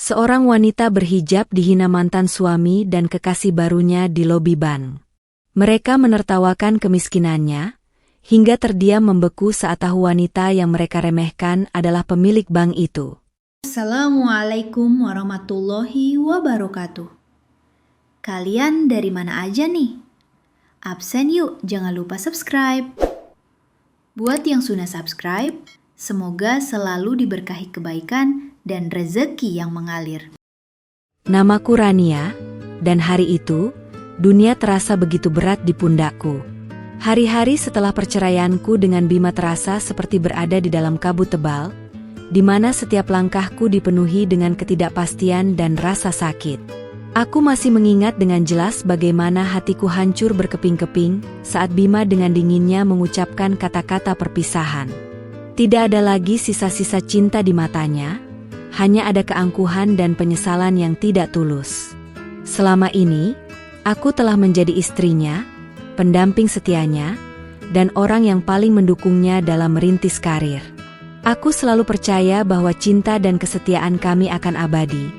Seorang wanita berhijab dihina mantan suami dan kekasih barunya di lobi bank. Mereka menertawakan kemiskinannya, hingga terdiam membeku saat tahu wanita yang mereka remehkan adalah pemilik bank itu. Assalamualaikum warahmatullahi wabarakatuh. Kalian dari mana aja nih? Absen yuk, jangan lupa subscribe. Buat yang sudah subscribe, semoga selalu diberkahi kebaikan dan rezeki yang mengalir. Namaku Rania, dan hari itu, dunia terasa begitu berat di pundakku. Hari-hari setelah perceraianku dengan Bima terasa seperti berada di dalam kabut tebal, di mana setiap langkahku dipenuhi dengan ketidakpastian dan rasa sakit. Aku masih mengingat dengan jelas bagaimana hatiku hancur berkeping-keping saat Bima dengan dinginnya mengucapkan kata-kata perpisahan. Tidak ada lagi sisa-sisa cinta di matanya, hanya ada keangkuhan dan penyesalan yang tidak tulus. Selama ini, aku telah menjadi istrinya, pendamping setianya, dan orang yang paling mendukungnya dalam merintis karir. Aku selalu percaya bahwa cinta dan kesetiaan kami akan abadi,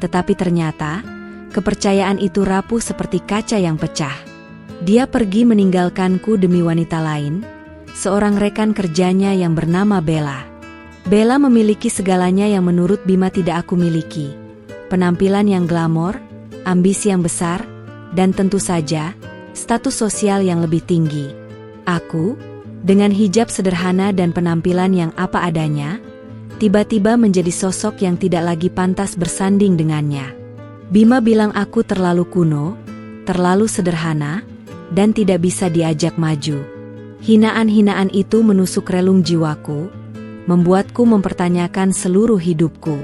tetapi ternyata, kepercayaan itu rapuh seperti kaca yang pecah. Dia pergi meninggalkanku demi wanita lain, seorang rekan kerjanya yang bernama Bella. Bella memiliki segalanya yang menurut Bima tidak aku miliki. Penampilan yang glamor, ambisi yang besar, dan tentu saja, status sosial yang lebih tinggi. Aku, dengan hijab sederhana dan penampilan yang apa adanya, tiba-tiba menjadi sosok yang tidak lagi pantas bersanding dengannya. Bima bilang aku terlalu kuno, terlalu sederhana, dan tidak bisa diajak maju. Hinaan-hinaan itu menusuk relung jiwaku, membuatku mempertanyakan seluruh hidupku.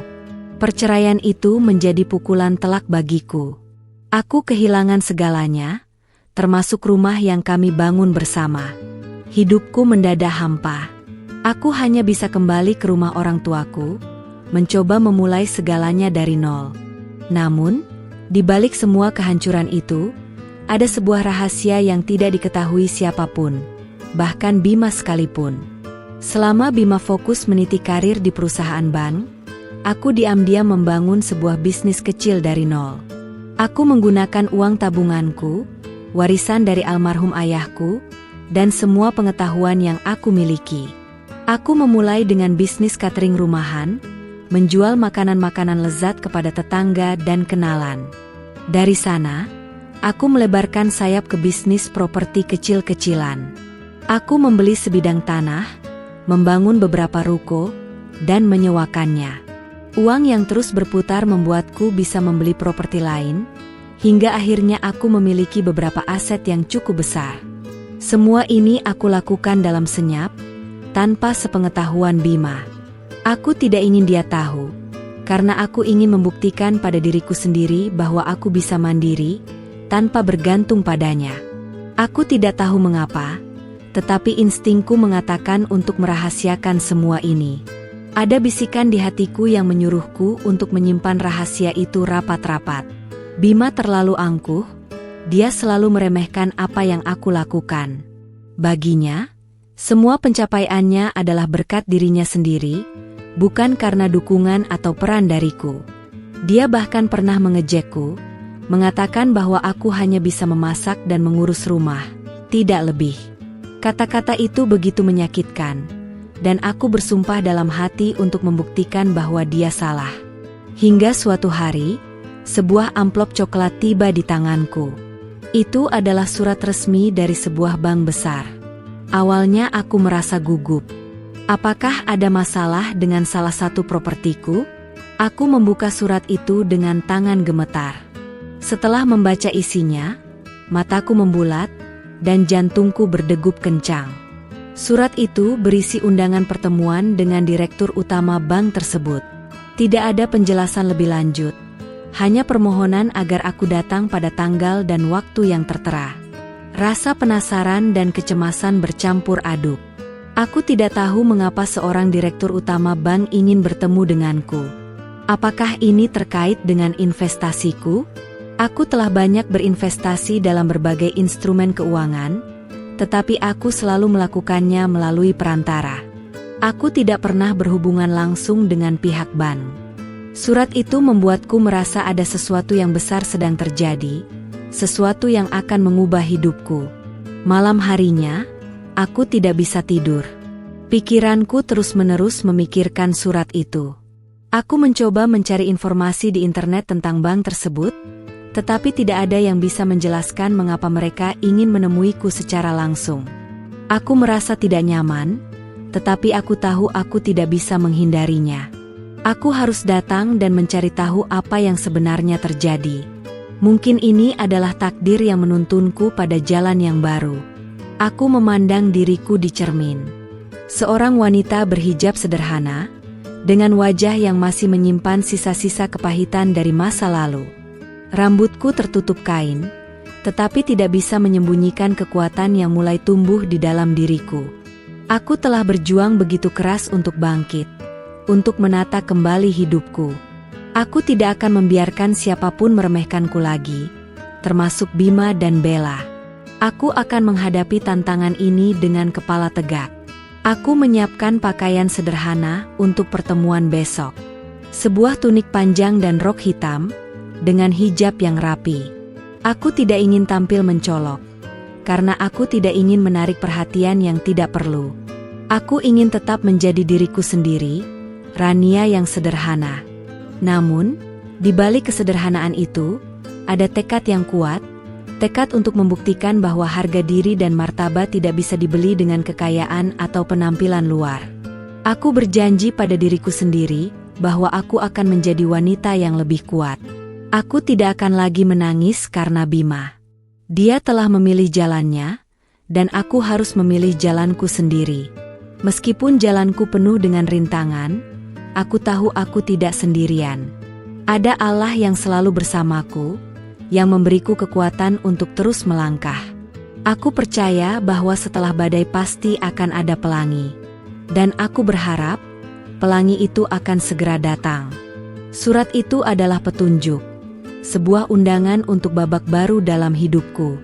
Perceraian itu menjadi pukulan telak bagiku. Aku kehilangan segalanya, termasuk rumah yang kami bangun bersama. Hidupku mendadak hampa. Aku hanya bisa kembali ke rumah orang tuaku, mencoba memulai segalanya dari nol. Namun, di balik semua kehancuran itu, ada sebuah rahasia yang tidak diketahui siapapun, bahkan Bima sekalipun. Selama Bima fokus meniti karir di perusahaan bank, aku diam-diam membangun sebuah bisnis kecil dari nol. Aku menggunakan uang tabunganku, warisan dari almarhum ayahku, dan semua pengetahuan yang aku miliki. Aku memulai dengan bisnis catering rumahan, menjual makanan-makanan lezat kepada tetangga dan kenalan. Dari sana, aku melebarkan sayap ke bisnis properti kecil-kecilan. Aku membeli sebidang tanah, membangun beberapa ruko, dan menyewakannya. Uang yang terus berputar membuatku bisa membeli properti lain, hingga akhirnya aku memiliki beberapa aset yang cukup besar. Semua ini aku lakukan dalam senyap, tanpa sepengetahuan Bima. Aku tidak ingin dia tahu, karena aku ingin membuktikan pada diriku sendiri bahwa aku bisa mandiri, tanpa bergantung padanya. Aku tidak tahu mengapa, tetapi instingku mengatakan untuk merahasiakan semua ini. Ada bisikan di hatiku yang menyuruhku untuk menyimpan rahasia itu rapat-rapat. Bima terlalu angkuh, dia selalu meremehkan apa yang aku lakukan. Baginya, semua pencapaiannya adalah berkat dirinya sendiri, bukan karena dukungan atau peran dariku. Dia bahkan pernah mengejekku, mengatakan bahwa aku hanya bisa memasak dan mengurus rumah, tidak lebih. Kata-kata itu begitu menyakitkan, dan aku bersumpah dalam hati untuk membuktikan bahwa dia salah. Hingga suatu hari, sebuah amplop coklat tiba di tanganku. Itu adalah surat resmi dari sebuah bank besar. Awalnya aku merasa gugup. Apakah ada masalah dengan salah satu propertiku? Aku membuka surat itu dengan tangan gemetar. Setelah membaca isinya, mataku membulat, dan jantungku berdegup kencang. Surat itu berisi undangan pertemuan dengan direktur utama bank tersebut. Tidak ada penjelasan lebih lanjut, hanya permohonan agar aku datang pada tanggal dan waktu yang tertera. Rasa penasaran dan kecemasan bercampur aduk. Aku tidak tahu mengapa seorang direktur utama bank ingin bertemu denganku. Apakah ini terkait dengan investasiku? Aku telah banyak berinvestasi dalam berbagai instrumen keuangan, tetapi aku selalu melakukannya melalui perantara. Aku tidak pernah berhubungan langsung dengan pihak bank. Surat itu membuatku merasa ada sesuatu yang besar sedang terjadi, sesuatu yang akan mengubah hidupku. Malam harinya, aku tidak bisa tidur. Pikiranku terus-menerus memikirkan surat itu. Aku mencoba mencari informasi di internet tentang bank tersebut, tetapi tidak ada yang bisa menjelaskan mengapa mereka ingin menemuiku secara langsung. Aku merasa tidak nyaman, tetapi aku tahu aku tidak bisa menghindarinya. Aku harus datang dan mencari tahu apa yang sebenarnya terjadi. Mungkin ini adalah takdir yang menuntunku pada jalan yang baru. Aku memandang diriku di cermin. Seorang wanita berhijab sederhana, dengan wajah yang masih menyimpan sisa-sisa kepahitan dari masa lalu. Rambutku tertutup kain, tetapi tidak bisa menyembunyikan kekuatan yang mulai tumbuh di dalam diriku. Aku telah berjuang begitu keras untuk bangkit, untuk menata kembali hidupku. Aku tidak akan membiarkan siapapun meremehkanku lagi, termasuk Bima dan Bella. Aku akan menghadapi tantangan ini dengan kepala tegak. Aku menyiapkan pakaian sederhana untuk pertemuan besok. Sebuah tunik panjang dan rok hitam, dengan hijab yang rapi. Aku tidak ingin tampil mencolok, karena aku tidak ingin menarik perhatian yang tidak perlu. Aku ingin tetap menjadi diriku sendiri, Rania yang sederhana. Namun, di balik kesederhanaan itu, ada tekad yang kuat, tekad untuk membuktikan bahwa harga diri dan martabat tidak bisa dibeli dengan kekayaan atau penampilan luar. Aku berjanji pada diriku sendiri bahwa aku akan menjadi wanita yang lebih kuat. Aku tidak akan lagi menangis karena Bima. Dia telah memilih jalannya, dan aku harus memilih jalanku sendiri. Meskipun jalanku penuh dengan rintangan, aku tahu aku tidak sendirian. Ada Allah yang selalu bersamaku, yang memberiku kekuatan untuk terus melangkah. Aku percaya bahwa setelah badai pasti akan ada pelangi. Dan aku berharap, pelangi itu akan segera datang. Surat itu adalah petunjuk, sebuah undangan untuk babak baru dalam hidupku.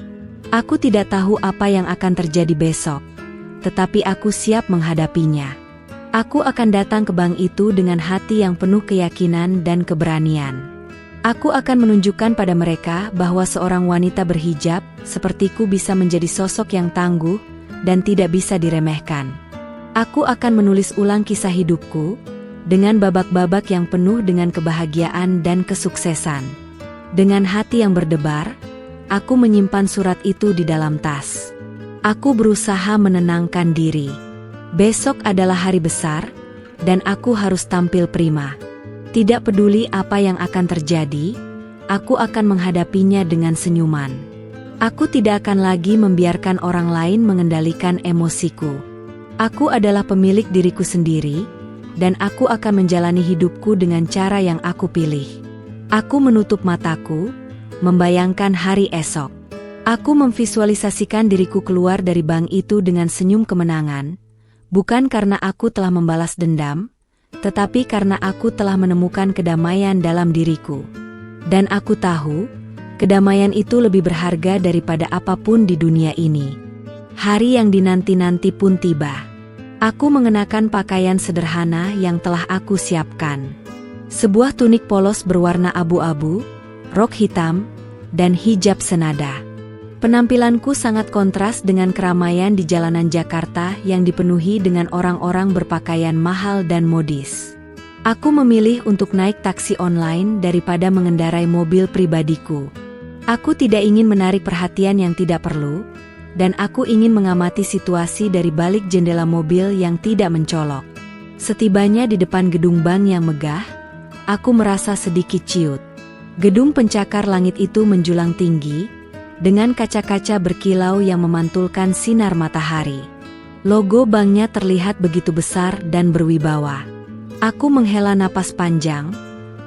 Aku tidak tahu apa yang akan terjadi besok, tetapi aku siap menghadapinya. Aku akan datang ke bank itu dengan hati yang penuh keyakinan dan keberanian. Aku akan menunjukkan pada mereka bahwa seorang wanita berhijab sepertiku bisa menjadi sosok yang tangguh dan tidak bisa diremehkan. Aku akan menulis ulang kisah hidupku dengan babak-babak yang penuh dengan kebahagiaan dan kesuksesan. Dengan hati yang berdebar, aku menyimpan surat itu di dalam tas. Aku berusaha menenangkan diri. Besok adalah hari besar, dan aku harus tampil prima. Tidak peduli apa yang akan terjadi, aku akan menghadapinya dengan senyuman. Aku tidak akan lagi membiarkan orang lain mengendalikan emosiku. Aku adalah pemilik diriku sendiri, dan aku akan menjalani hidupku dengan cara yang aku pilih. Aku menutup mataku, membayangkan hari esok. Aku memvisualisasikan diriku keluar dari bank itu dengan senyum kemenangan, bukan karena aku telah membalas dendam, tetapi karena aku telah menemukan kedamaian dalam diriku. Dan aku tahu, kedamaian itu lebih berharga daripada apapun di dunia ini. Hari yang dinanti-nanti pun tiba. Aku mengenakan pakaian sederhana yang telah aku siapkan. Sebuah tunik polos berwarna abu-abu, rok hitam, dan hijab senada. Penampilanku sangat kontras dengan keramaian di jalanan Jakarta yang dipenuhi dengan orang-orang berpakaian mahal dan modis. Aku memilih untuk naik taksi online daripada mengendarai mobil pribadiku. Aku tidak ingin menarik perhatian yang tidak perlu, dan aku ingin mengamati situasi dari balik jendela mobil yang tidak mencolok. Setibanya di depan gedung bank yang megah, aku merasa sedikit ciut. Gedung pencakar langit itu menjulang tinggi, dengan kaca-kaca berkilau yang memantulkan sinar matahari. Logo banknya terlihat begitu besar dan berwibawa. Aku menghela napas panjang,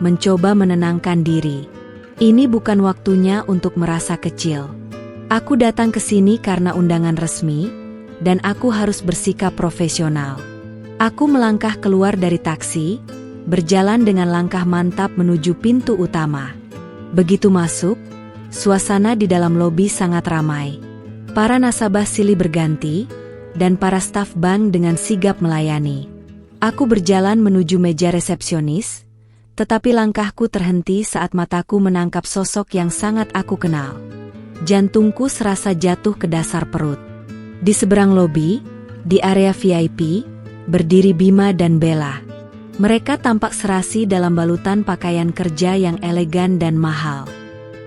mencoba menenangkan diri. Ini bukan waktunya untuk merasa kecil. Aku datang ke sini karena undangan resmi, dan aku harus bersikap profesional. Aku melangkah keluar dari taksi, berjalan dengan langkah mantap menuju pintu utama. Begitu masuk, suasana di dalam lobi sangat ramai. Para nasabah silih berganti, dan para staf bank dengan sigap melayani. Aku berjalan menuju meja resepsionis, Tetapi langkahku terhenti saat mataku menangkap sosok yang sangat aku kenal. Jantungku serasa jatuh ke dasar perut. Di seberang lobi, di area VIP, berdiri Bima dan Bella. Mereka tampak serasi dalam balutan pakaian kerja yang elegan dan mahal.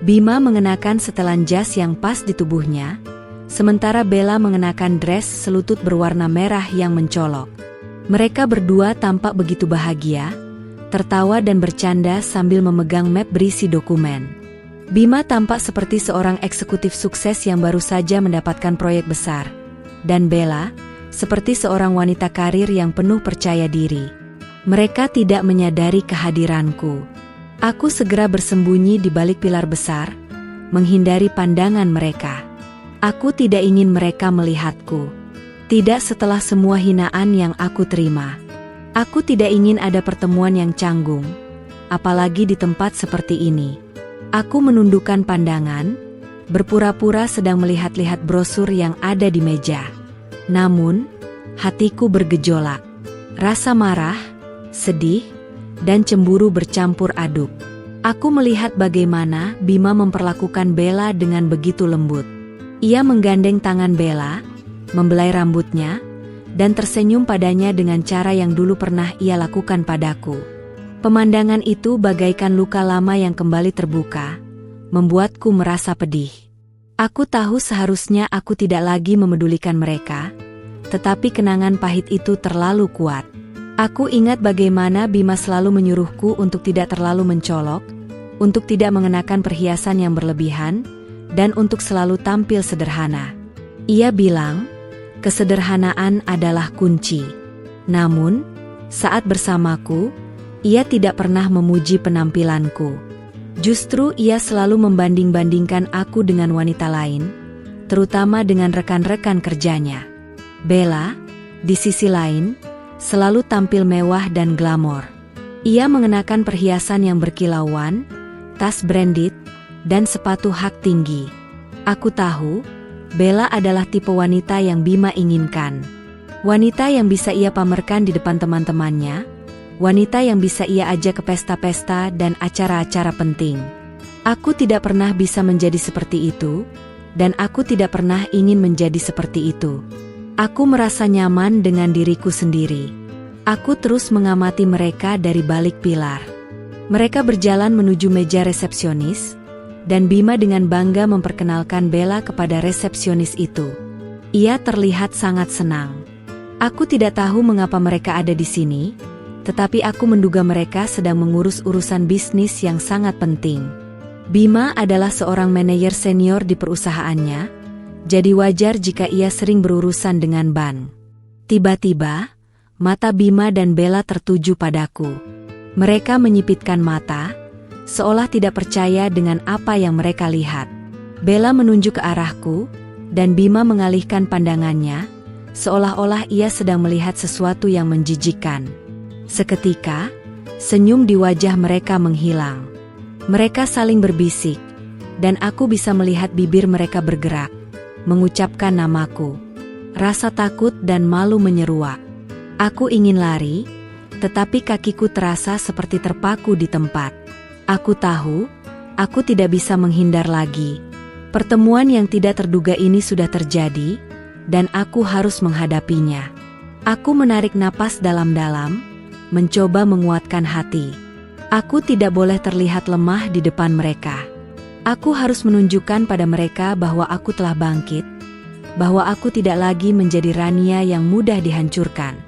Bima mengenakan setelan jas yang pas di tubuhnya, sementara Bella mengenakan dress selutut berwarna merah yang mencolok. Mereka berdua tampak begitu bahagia, tertawa dan bercanda sambil memegang map berisi dokumen. Bima tampak seperti seorang eksekutif sukses yang baru saja mendapatkan proyek besar, dan Bella seperti seorang wanita karir yang penuh percaya diri. Mereka tidak menyadari kehadiranku. Aku segera bersembunyi di balik pilar besar, menghindari pandangan mereka. Aku tidak ingin mereka melihatku. Tidak setelah semua hinaan yang aku terima. Aku tidak ingin ada pertemuan yang canggung, apalagi di tempat seperti ini. Aku menundukkan pandangan, berpura-pura sedang melihat-lihat brosur yang ada di meja. Namun, hatiku bergejolak. Rasa marah, sedih, dan cemburu bercampur aduk. Aku melihat bagaimana Bima memperlakukan Bella dengan begitu lembut. Ia menggandeng tangan Bella, membelai rambutnya, dan tersenyum padanya dengan cara yang dulu pernah ia lakukan padaku. Pemandangan itu bagaikan luka lama yang kembali terbuka, membuatku merasa pedih. Aku tahu seharusnya aku tidak lagi memedulikan mereka, tetapi kenangan pahit itu terlalu kuat. Aku ingat bagaimana Bima selalu menyuruhku untuk tidak terlalu mencolok, untuk tidak mengenakan perhiasan yang berlebihan, dan untuk selalu tampil sederhana. Ia bilang, kesederhanaan adalah kunci. Namun, saat bersamaku, ia tidak pernah memuji penampilanku. Justru ia selalu membanding-bandingkan aku dengan wanita lain, terutama dengan rekan-rekan kerjanya. Bella, di sisi lain, selalu tampil mewah dan glamor. Ia mengenakan perhiasan yang berkilauan, tas branded, dan sepatu hak tinggi. Aku tahu, Bella adalah tipe wanita yang Bima inginkan. Wanita yang bisa ia pamerkan di depan teman-temannya, wanita yang bisa ia ajak ke pesta-pesta dan acara-acara penting. Aku tidak pernah bisa menjadi seperti itu, dan aku tidak pernah ingin menjadi seperti itu. Aku merasa nyaman dengan diriku sendiri. Aku terus mengamati mereka dari balik pilar. Mereka berjalan menuju meja resepsionis, dan Bima dengan bangga memperkenalkan Bella kepada resepsionis itu. Ia terlihat sangat senang. Aku tidak tahu mengapa mereka ada di sini, tetapi aku menduga mereka sedang mengurus urusan bisnis yang sangat penting. Bima adalah seorang manajer senior di perusahaannya, jadi wajar jika ia sering berurusan dengan bank. Tiba-tiba, mata Bima dan Bella tertuju padaku. Mereka menyipitkan mata, seolah tidak percaya dengan apa yang mereka lihat. Bella menunjuk ke arahku, dan Bima mengalihkan pandangannya, seolah-olah ia sedang melihat sesuatu yang menjijikkan. Seketika, senyum di wajah mereka menghilang. Mereka saling berbisik, dan aku bisa melihat bibir mereka bergerak, mengucapkan namaku. Rasa takut dan malu menyeruak. Aku ingin lari, tetapi kakiku terasa seperti terpaku di tempat. Aku tahu, aku tidak bisa menghindar lagi. Pertemuan yang tidak terduga ini sudah terjadi, dan aku harus menghadapinya. Aku menarik napas dalam-dalam, mencoba menguatkan hati. Aku tidak boleh terlihat lemah di depan mereka. Aku harus menunjukkan pada mereka bahwa aku telah bangkit, bahwa aku tidak lagi menjadi Rania yang mudah dihancurkan.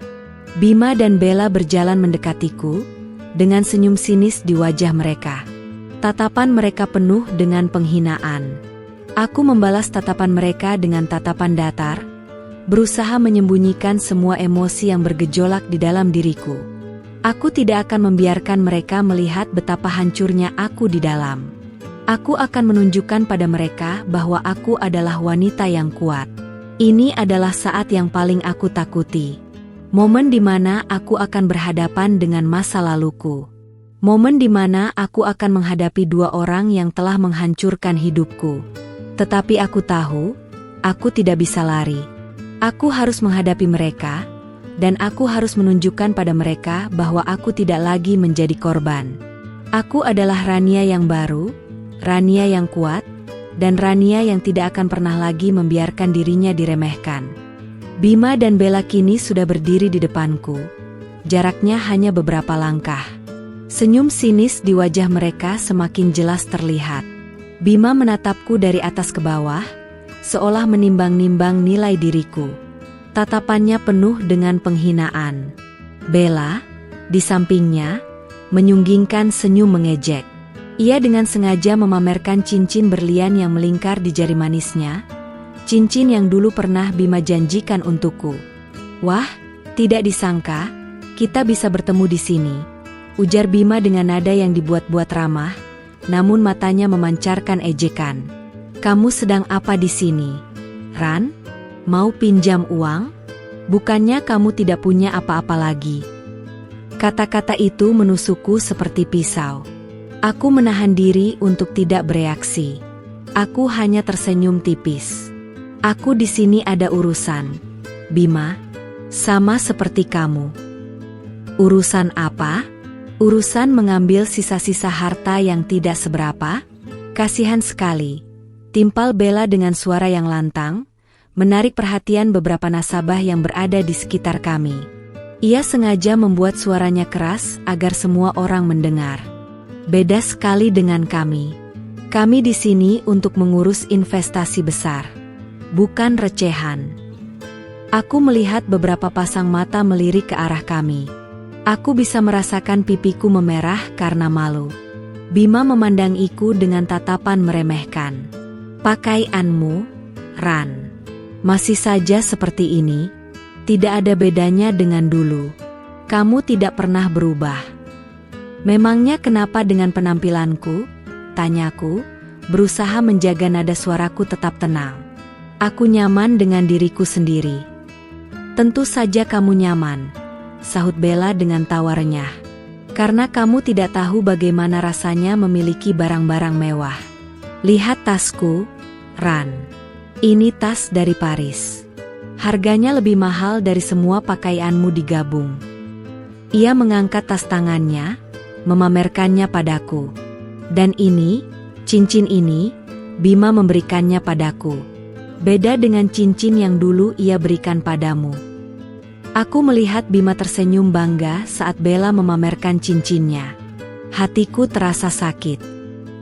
Bima dan Bella berjalan mendekatiku, dengan senyum sinis di wajah mereka. Tatapan mereka penuh dengan penghinaan. Aku membalas tatapan mereka dengan tatapan datar, berusaha menyembunyikan semua emosi yang bergejolak di dalam diriku. Aku tidak akan membiarkan mereka melihat betapa hancurnya aku di dalam. Aku akan menunjukkan pada mereka bahwa aku adalah wanita yang kuat. Ini adalah saat yang paling aku takuti. Momen di mana aku akan berhadapan dengan masa laluku. Momen di mana aku akan menghadapi dua orang yang telah menghancurkan hidupku. Tetapi aku tahu, aku tidak bisa lari. Aku harus menghadapi mereka, dan aku harus menunjukkan pada mereka bahwa aku tidak lagi menjadi korban. Aku adalah Rania yang baru, Rania yang kuat, dan Rania yang tidak akan pernah lagi membiarkan dirinya diremehkan. Bima dan Bella kini sudah berdiri di depanku. Jaraknya hanya beberapa langkah. Senyum sinis di wajah mereka semakin jelas terlihat. Bima menatapku dari atas ke bawah, seolah menimbang-nimbang nilai diriku. Tatapannya penuh dengan penghinaan. Bella, di sampingnya, menyunggingkan senyum mengejek. Ia dengan sengaja memamerkan cincin berlian yang melingkar di jari manisnya, cincin yang dulu pernah Bima janjikan untukku. Wah, tidak disangka, kita bisa bertemu di sini, ujar Bima dengan nada yang dibuat-buat ramah, namun matanya memancarkan ejekan. Kamu sedang apa di sini, Ran? Mau pinjam uang? Bukannya kamu tidak punya apa-apa lagi? Kata-kata itu menusukku seperti pisau. Aku menahan diri untuk tidak bereaksi. Aku hanya tersenyum tipis. Aku di sini ada urusan, Bima, sama seperti kamu. Urusan apa? Urusan mengambil sisa-sisa harta yang tidak seberapa? Kasihan sekali. Timpal Bella dengan suara yang lantang, menarik perhatian beberapa nasabah yang berada di sekitar kami. Ia sengaja membuat suaranya keras agar semua orang mendengar. Beda sekali dengan kami. Kami di sini untuk mengurus investasi besar, bukan recehan. Aku melihat beberapa pasang mata melirik ke arah kami. Aku bisa merasakan pipiku memerah karena malu. Bima memandangiku dengan tatapan meremehkan. Pakaianmu, Ran, masih saja seperti ini. Tidak ada bedanya dengan dulu. Kamu tidak pernah berubah. Memangnya kenapa dengan penampilanku? Tanyaku, berusaha menjaga nada suaraku tetap tenang. Aku nyaman dengan diriku sendiri. Tentu saja kamu nyaman, sahut Bella dengan tawarnya. Karena kamu tidak tahu bagaimana rasanya memiliki barang-barang mewah. Lihat tasku, Ran. Ini tas dari Paris. Harganya lebih mahal dari semua pakaianmu digabung. Ia mengangkat tas tangannya, memamerkannya padaku. Dan ini, cincin ini, Bima memberikannya padaku. Beda dengan cincin yang dulu ia berikan padamu. Aku melihat Bima tersenyum bangga saat Bella memamerkan cincinnya. Hatiku terasa sakit.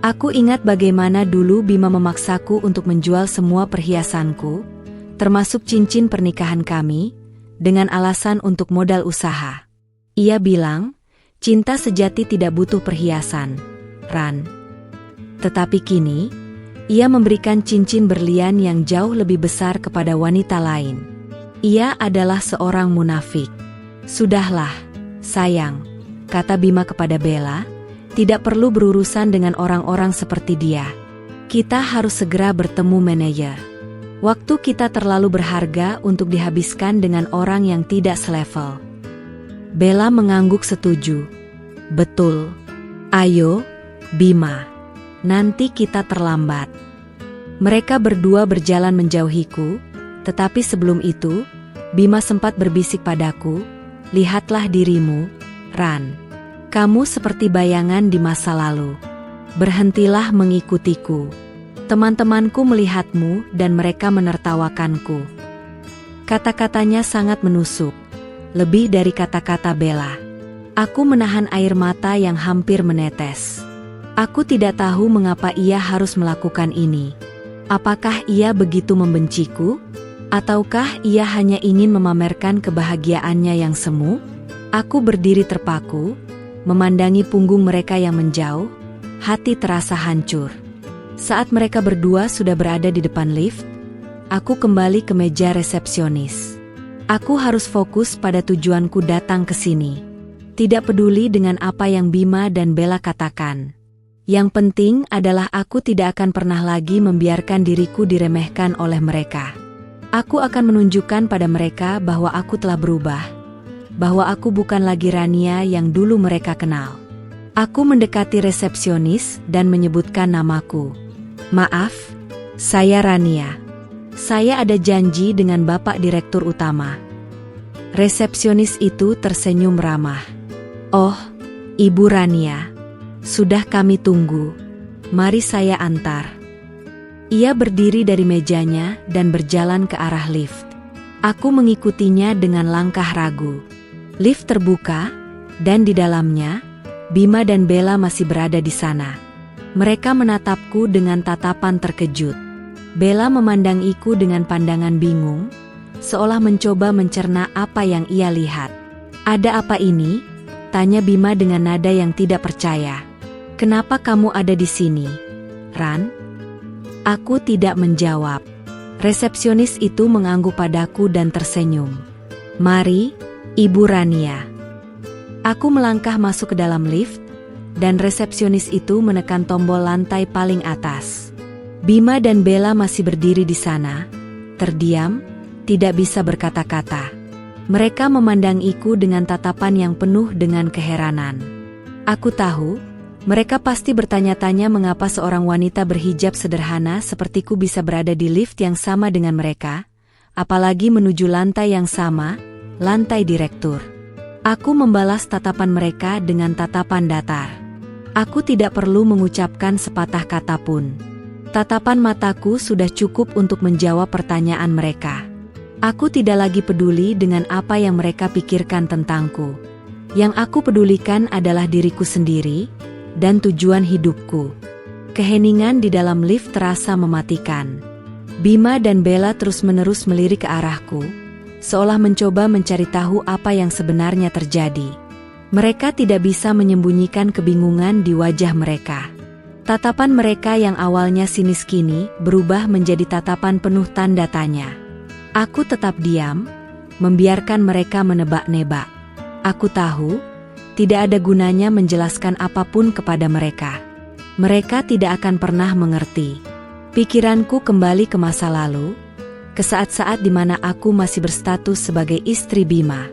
Aku ingat bagaimana dulu Bima memaksaku untuk menjual semua perhiasanku, termasuk cincin pernikahan kami, dengan alasan untuk modal usaha. Ia bilang, cinta sejati tidak butuh perhiasan, Ran. Tetapi kini, ia memberikan cincin berlian yang jauh lebih besar kepada wanita lain. Ia adalah seorang munafik. Sudahlah, sayang, kata Bima kepada Bella, tidak perlu berurusan dengan orang-orang seperti dia. Kita harus segera bertemu manajer. Waktu kita terlalu berharga untuk dihabiskan dengan orang yang tidak selevel. Bella mengangguk setuju. Betul. Ayo, Bima. Nanti kita terlambat. Mereka berdua berjalan menjauhiku, tetapi sebelum itu, Bima sempat berbisik padaku, lihatlah dirimu, Ran. Kamu seperti bayangan di masa lalu. Berhentilah mengikutiku. Teman-temanku melihatmu dan mereka menertawakanku. Kata-katanya sangat menusuk, lebih dari kata-kata Bella. Aku menahan air mata yang hampir menetes. Aku tidak tahu mengapa ia harus melakukan ini. Apakah ia begitu membenciku? Ataukah ia hanya ingin memamerkan kebahagiaannya yang semu? Aku berdiri terpaku, memandangi punggung mereka yang menjauh, hati terasa hancur. Saat mereka berdua sudah berada di depan lift, aku kembali ke meja resepsionis. Aku harus fokus pada tujuanku datang ke sini. Tidak peduli dengan apa yang Bima dan Bella katakan. Yang penting adalah aku tidak akan pernah lagi membiarkan diriku diremehkan oleh mereka. Aku akan menunjukkan pada mereka bahwa aku telah berubah, bahwa aku bukan lagi Rania yang dulu mereka kenal. Aku mendekati resepsionis dan menyebutkan namaku. Maaf, saya Rania. Saya ada janji dengan Bapak Direktur Utama. Resepsionis itu tersenyum ramah. Oh, Ibu Rania. Sudah kami tunggu. Mari saya antar. Ia berdiri dari mejanya dan berjalan ke arah lift. Aku mengikutinya dengan langkah ragu. Lift terbuka, dan di dalamnya, Bima dan Bella masih berada di sana. Mereka menatapku dengan tatapan terkejut. Bella memandangiku dengan pandangan bingung, seolah mencoba mencerna apa yang ia lihat. "Ada apa ini?" tanya Bima dengan nada yang tidak percaya. "Kenapa kamu ada di sini, Ran?" Aku tidak menjawab. Resepsionis itu mengangguk padaku dan tersenyum. "Mari, Ibu Rania." Aku melangkah masuk ke dalam lift, dan resepsionis itu menekan tombol lantai paling atas. Bima dan Bella masih berdiri di sana, terdiam, tidak bisa berkata-kata. Mereka memandangiku dengan tatapan yang penuh dengan keheranan. Aku tahu, mereka pasti bertanya-tanya mengapa seorang wanita berhijab sederhana sepertiku bisa berada di lift yang sama dengan mereka, apalagi menuju lantai yang sama, lantai direktur. Aku membalas tatapan mereka dengan tatapan datar. Aku tidak perlu mengucapkan sepatah kata pun. Tatapan mataku sudah cukup untuk menjawab pertanyaan mereka. Aku tidak lagi peduli dengan apa yang mereka pikirkan tentangku. Yang aku pedulikan adalah diriku sendiri dan tujuan hidupku. Keheningan di dalam lift terasa mematikan. Bima dan Bella terus-menerus melirik ke arahku, seolah mencoba mencari tahu apa yang sebenarnya terjadi. Mereka tidak bisa menyembunyikan kebingungan di wajah mereka. Tatapan mereka yang awalnya sinis kini berubah menjadi tatapan penuh tanda tanya. Aku tetap diam, membiarkan mereka menebak-nebak. Aku tahu, tidak ada gunanya menjelaskan apapun kepada mereka. Mereka tidak akan pernah mengerti. Pikiranku kembali ke masa lalu, ke saat-saat di mana aku masih berstatus sebagai istri Bima.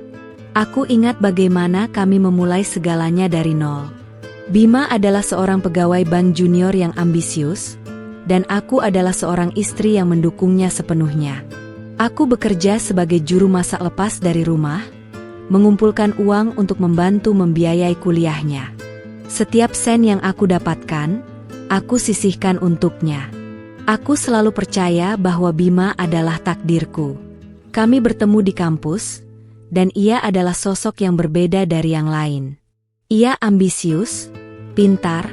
Aku ingat bagaimana kami memulai segalanya dari nol. Bima adalah seorang pegawai bank junior yang ambisius, dan aku adalah seorang istri yang mendukungnya sepenuhnya. Aku bekerja sebagai juru masak lepas dari rumah, mengumpulkan uang untuk membantu membiayai kuliahnya. Setiap sen yang aku dapatkan, aku sisihkan untuknya. Aku selalu percaya bahwa Bima adalah takdirku. Kami bertemu di kampus, dan ia adalah sosok yang berbeda dari yang lain. Ia ambisius, pintar,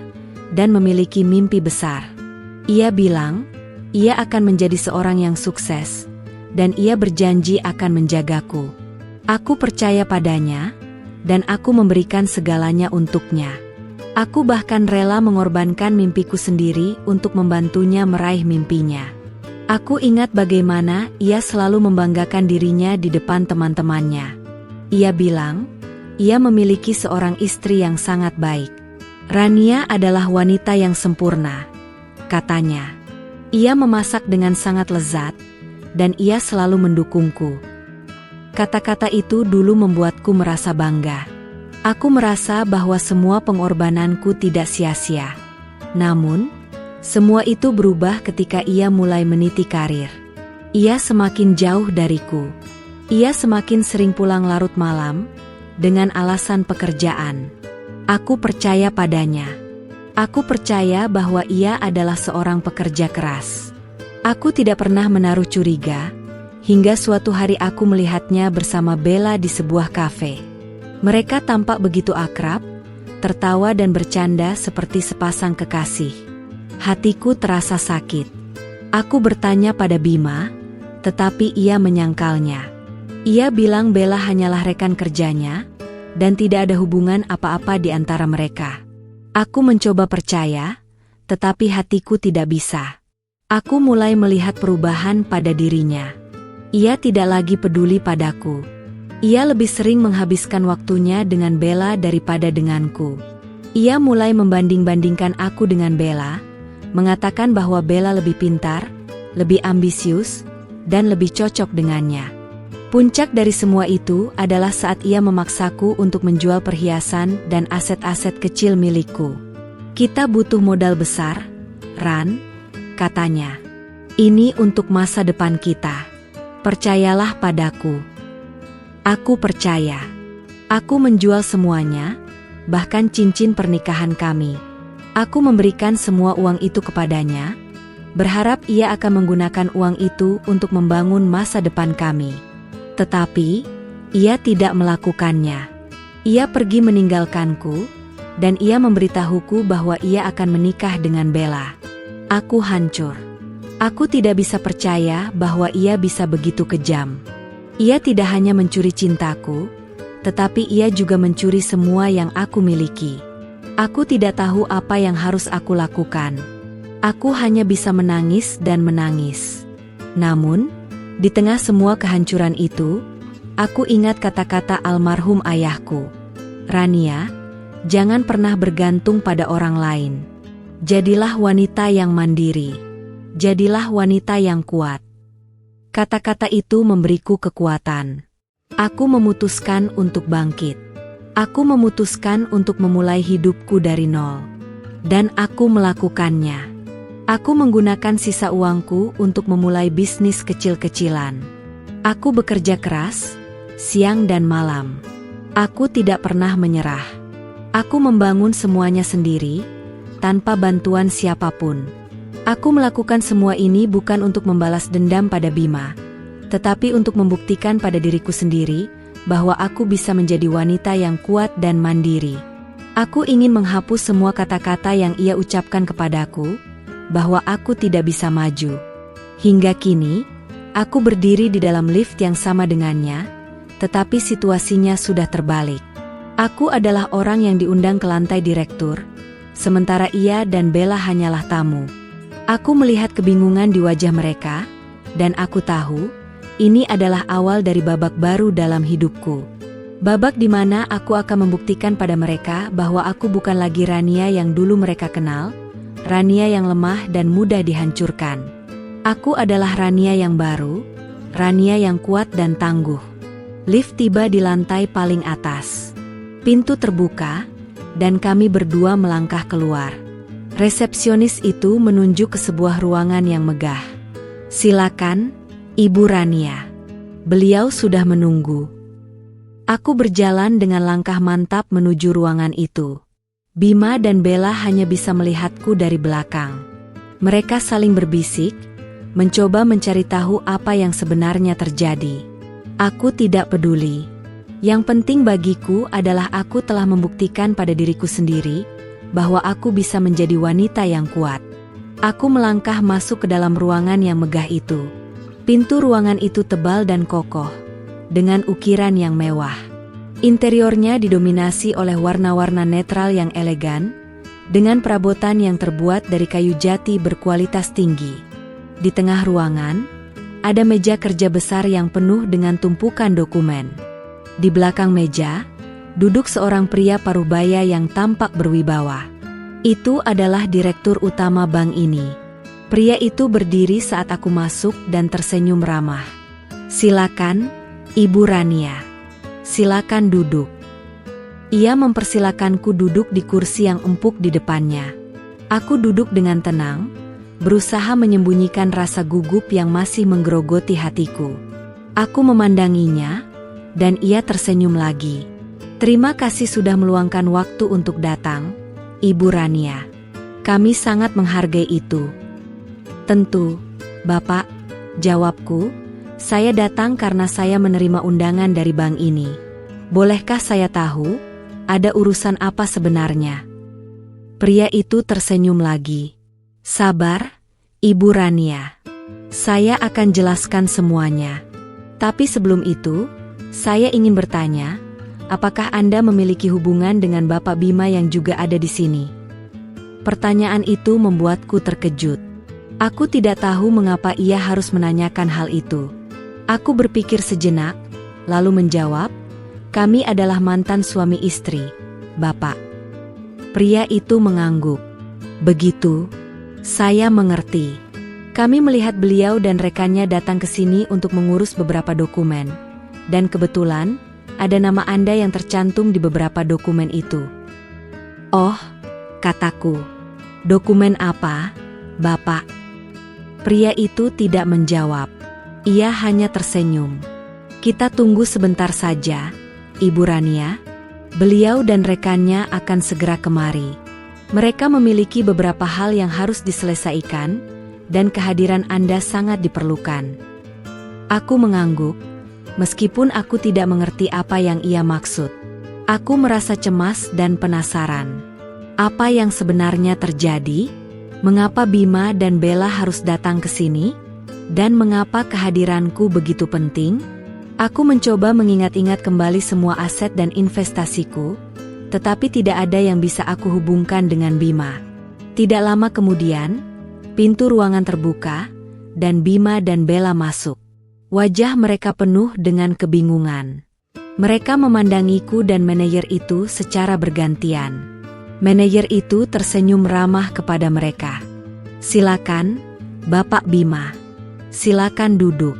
dan memiliki mimpi besar. Ia bilang, ia akan menjadi seorang yang sukses, dan ia berjanji akan menjagaku. Aku percaya padanya, dan aku memberikan segalanya untuknya. Aku bahkan rela mengorbankan mimpiku sendiri untuk membantunya meraih mimpinya. Aku ingat bagaimana ia selalu membanggakan dirinya di depan teman-temannya. Ia bilang, ia memiliki seorang istri yang sangat baik. Rania adalah wanita yang sempurna, katanya. Ia memasak dengan sangat lezat, dan ia selalu mendukungku. Kata-kata itu dulu membuatku merasa bangga. Aku merasa bahwa semua pengorbananku tidak sia-sia. Namun, semua itu berubah ketika ia mulai meniti karir. Ia semakin jauh dariku. Ia semakin sering pulang larut malam, dengan alasan pekerjaan. Aku percaya padanya. Aku percaya bahwa ia adalah seorang pekerja keras. Aku tidak pernah menaruh curiga, hingga suatu hari aku melihatnya bersama Bella di sebuah kafe. Mereka tampak begitu akrab, tertawa dan bercanda seperti sepasang kekasih. Hatiku terasa sakit. Aku bertanya pada Bima, tetapi ia menyangkalnya. Ia bilang Bella hanyalah rekan kerjanya, dan tidak ada hubungan apa-apa di antara mereka. Aku mencoba percaya, tetapi hatiku tidak bisa. Aku mulai melihat perubahan pada dirinya. Ia tidak lagi peduli padaku. Ia lebih sering menghabiskan waktunya dengan Bella daripada denganku. Ia mulai membanding-bandingkan aku dengan Bella, mengatakan bahwa Bella lebih pintar, lebih ambisius, dan lebih cocok dengannya. Puncak dari semua itu adalah saat ia memaksaku untuk menjual perhiasan dan aset-aset kecil milikku. Kita butuh modal besar, Ran, katanya. Ini untuk masa depan kita. Percayalah padaku. Aku percaya. Aku menjual semuanya, bahkan cincin pernikahan kami. Aku memberikan semua uang itu kepadanya, berharap ia akan menggunakan uang itu untuk membangun masa depan kami. Tetapi, ia tidak melakukannya. Ia pergi meninggalkanku, dan ia memberitahuku bahwa ia akan menikah dengan Bella. Aku hancur. Aku tidak bisa percaya bahwa ia bisa begitu kejam. Ia tidak hanya mencuri cintaku, tetapi ia juga mencuri semua yang aku miliki. Aku tidak tahu apa yang harus aku lakukan. Aku hanya bisa menangis dan menangis. Namun, di tengah semua kehancuran itu, aku ingat kata-kata almarhum ayahku. Rania, jangan pernah bergantung pada orang lain. Jadilah wanita yang mandiri. Jadilah wanita yang kuat. Kata-kata itu memberiku kekuatan. Aku memutuskan untuk bangkit. Aku memutuskan untuk memulai hidupku dari nol. Dan aku melakukannya. Aku menggunakan sisa uangku untuk memulai bisnis kecil-kecilan. Aku bekerja keras, siang dan malam. Aku tidak pernah menyerah. Aku membangun semuanya sendiri, tanpa bantuan siapapun. Aku melakukan semua ini bukan untuk membalas dendam pada Bima, tetapi untuk membuktikan pada diriku sendiri bahwa aku bisa menjadi wanita yang kuat dan mandiri. Aku ingin menghapus semua kata-kata yang ia ucapkan kepadaku, bahwa aku tidak bisa maju. Hingga kini, aku berdiri di dalam lift yang sama dengannya, tetapi situasinya sudah terbalik. Aku adalah orang yang diundang ke lantai direktur, sementara ia dan Bella hanyalah tamu. Aku melihat kebingungan di wajah mereka, dan aku tahu, ini adalah awal dari babak baru dalam hidupku. Babak di mana aku akan membuktikan pada mereka bahwa aku bukan lagi Rania yang dulu mereka kenal, Rania yang lemah dan mudah dihancurkan. Aku adalah Rania yang baru, Rania yang kuat dan tangguh. Lift tiba di lantai paling atas. Pintu terbuka, dan kami berdua melangkah keluar. Resepsionis itu menunjuk ke sebuah ruangan yang megah. "Silakan, Ibu Rania." Beliau sudah menunggu. Aku berjalan dengan langkah mantap menuju ruangan itu. Bima dan Bella hanya bisa melihatku dari belakang. Mereka saling berbisik, mencoba mencari tahu apa yang sebenarnya terjadi. Aku tidak peduli. Yang penting bagiku adalah aku telah membuktikan pada diriku sendiri bahwa aku bisa menjadi wanita yang kuat. Aku melangkah masuk ke dalam ruangan yang megah itu. Pintu ruangan itu tebal dan kokoh, dengan ukiran yang mewah. Interiornya didominasi oleh warna-warna netral yang elegan, dengan perabotan yang terbuat dari kayu jati berkualitas tinggi. Di tengah ruangan, ada meja kerja besar yang penuh dengan tumpukan dokumen. Di belakang meja, duduk seorang pria parubaya yang tampak berwibawa. Itu adalah direktur utama bank ini. Pria itu berdiri saat aku masuk dan tersenyum ramah. "Silakan, Ibu Rania. Silakan duduk." Ia mempersilakanku duduk di kursi yang empuk di depannya. Aku duduk dengan tenang, berusaha menyembunyikan rasa gugup yang masih menggerogoti hatiku. Aku memandanginya, dan ia tersenyum lagi. "Terima kasih sudah meluangkan waktu untuk datang, Ibu Rania. Kami sangat menghargai itu." "Tentu, Bapak," jawabku. "Saya datang karena saya menerima undangan dari bank ini. Bolehkah saya tahu, ada urusan apa sebenarnya?" Pria itu tersenyum lagi. "Sabar, Ibu Rania. Saya akan jelaskan semuanya. Tapi sebelum itu, saya ingin bertanya, apakah Anda memiliki hubungan dengan Bapak Bima yang juga ada di sini?" Pertanyaan itu membuatku terkejut. Aku tidak tahu mengapa ia harus menanyakan hal itu. Aku berpikir sejenak, lalu menjawab, "Kami adalah mantan suami istri, Bapak." Pria itu mengangguk. "Begitu, saya mengerti. Kami melihat beliau dan rekannya datang ke sini untuk mengurus beberapa dokumen. Dan kebetulan, ada nama Anda yang tercantum di beberapa dokumen itu." "Oh," kataku. "Dokumen apa, Bapak?" Pria itu tidak menjawab. Ia hanya tersenyum. "Kita tunggu sebentar saja, Ibu Rania. Beliau dan rekannya akan segera kemari. Mereka memiliki beberapa hal yang harus diselesaikan, dan kehadiran Anda sangat diperlukan. Aku mengangguk, meskipun aku tidak mengerti apa yang ia maksud. Aku merasa cemas dan penasaran. Apa yang sebenarnya terjadi? Mengapa Bima dan Bella harus datang ke sini? Dan mengapa kehadiranku begitu penting? Aku mencoba mengingat-ingat kembali semua aset dan investasiku, tetapi tidak ada yang bisa aku hubungkan dengan Bima. Tidak lama kemudian, pintu ruangan terbuka, dan Bima dan Bella masuk. Wajah mereka penuh dengan kebingungan. Mereka memandangiku dan manajer itu secara bergantian. Manajer itu tersenyum ramah kepada mereka. "Silakan, Bapak Bima. Silakan duduk."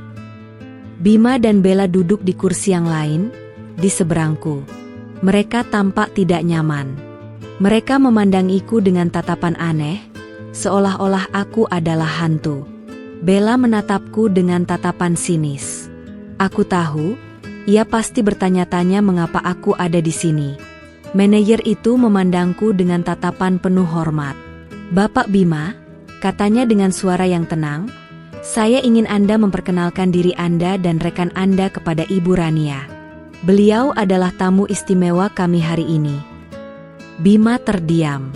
Bima dan Bella duduk di kursi yang lain, di seberangku. Mereka tampak tidak nyaman. Mereka memandangiku dengan tatapan aneh, seolah-olah aku adalah hantu. Bella menatapku dengan tatapan sinis. Aku tahu, ia pasti bertanya-tanya mengapa aku ada di sini. Manajer itu memandangku dengan tatapan penuh hormat. "Bapak Bima," katanya dengan suara yang tenang, "saya ingin Anda memperkenalkan diri Anda dan rekan Anda kepada Ibu Rania. Beliau adalah tamu istimewa kami hari ini." Bima terdiam.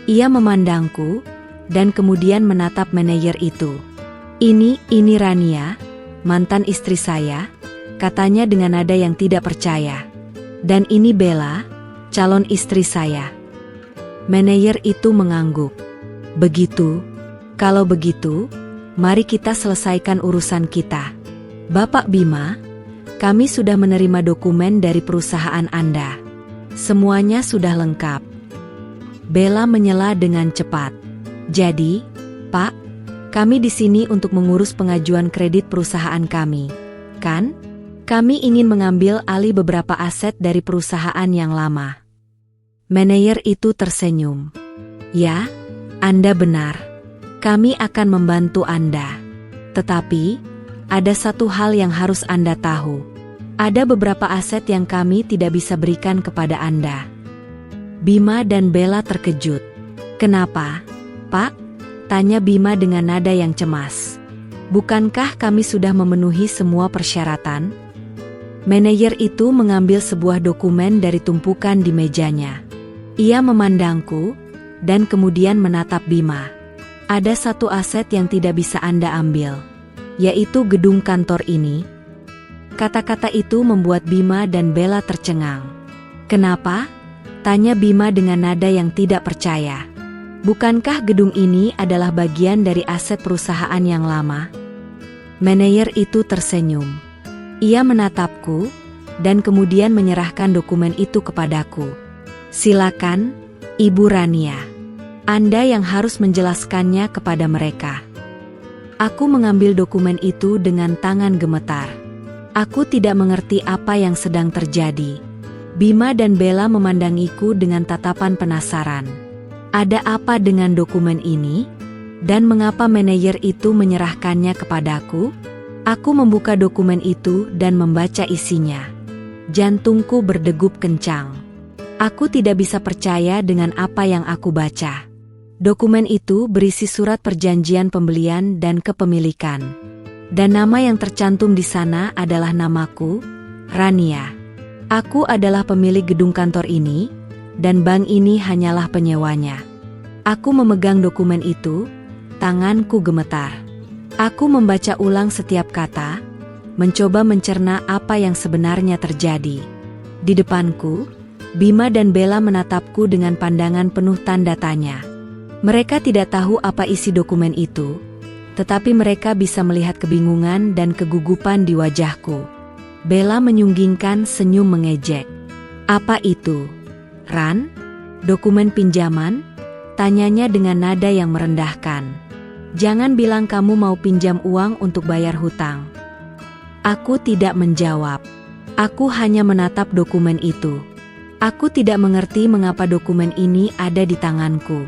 Ia memandangku, dan kemudian menatap manajer itu. Ini Rania, mantan istri saya," katanya dengan nada yang tidak percaya. "Dan ini Bella, calon istri saya." Manajer itu mengangguk. "Begitu? Kalau begitu, mari kita selesaikan urusan kita. Bapak Bima, kami sudah menerima dokumen dari perusahaan Anda. Semuanya sudah lengkap." Bella menyela dengan cepat. "Jadi, Pak, kami di sini untuk mengurus pengajuan kredit perusahaan kami, kan? Kami ingin mengambil alih beberapa aset dari perusahaan yang lama." Manajer itu tersenyum. "Ya, Anda benar. Kami akan membantu Anda. Tetapi, ada satu hal yang harus Anda tahu. Ada beberapa aset yang kami tidak bisa berikan kepada Anda." Bima dan Bella terkejut. "Kenapa, Pak?" tanya Bima dengan nada yang cemas. "Bukankah kami sudah memenuhi semua persyaratan?" Manajer itu mengambil sebuah dokumen dari tumpukan di mejanya. Ia memandangku, dan kemudian menatap Bima. "Ada satu aset yang tidak bisa Anda ambil, yaitu gedung kantor ini." Kata-kata itu membuat Bima dan Bella tercengang. "Kenapa?" tanya Bima dengan nada yang tidak percaya. "Bukankah gedung ini adalah bagian dari aset perusahaan yang lama?" Manajer itu tersenyum. Ia menatapku, dan kemudian menyerahkan dokumen itu kepadaku. "Silakan, Ibu Rania. Anda yang harus menjelaskannya kepada mereka." Aku mengambil dokumen itu dengan tangan gemetar. Aku tidak mengerti apa yang sedang terjadi. Bima dan Bella memandangiku dengan tatapan penasaran. Ada apa dengan dokumen ini? Dan mengapa manajer itu menyerahkannya kepadaku? Aku membuka dokumen itu dan membaca isinya. Jantungku berdegup kencang. Aku tidak bisa percaya dengan apa yang aku baca. Dokumen itu berisi surat perjanjian pembelian dan kepemilikan. Dan nama yang tercantum di sana adalah namaku, Rania. Aku adalah pemilik gedung kantor ini, dan bank ini hanyalah penyewanya. Aku memegang dokumen itu, tanganku gemetar. Aku membaca ulang setiap kata, mencoba mencerna apa yang sebenarnya terjadi. Di depanku, Bima dan Bella menatapku dengan pandangan penuh tanda tanya. Mereka tidak tahu apa isi dokumen itu, tetapi mereka bisa melihat kebingungan dan kegugupan di wajahku. Bella menyunggingkan senyum mengejek. "Apa itu, Ran? Dokumen pinjaman?" tanyanya dengan nada yang merendahkan. "Jangan bilang kamu mau pinjam uang untuk bayar hutang." Aku tidak menjawab. Aku hanya menatap dokumen itu. Aku tidak mengerti mengapa dokumen ini ada di tanganku.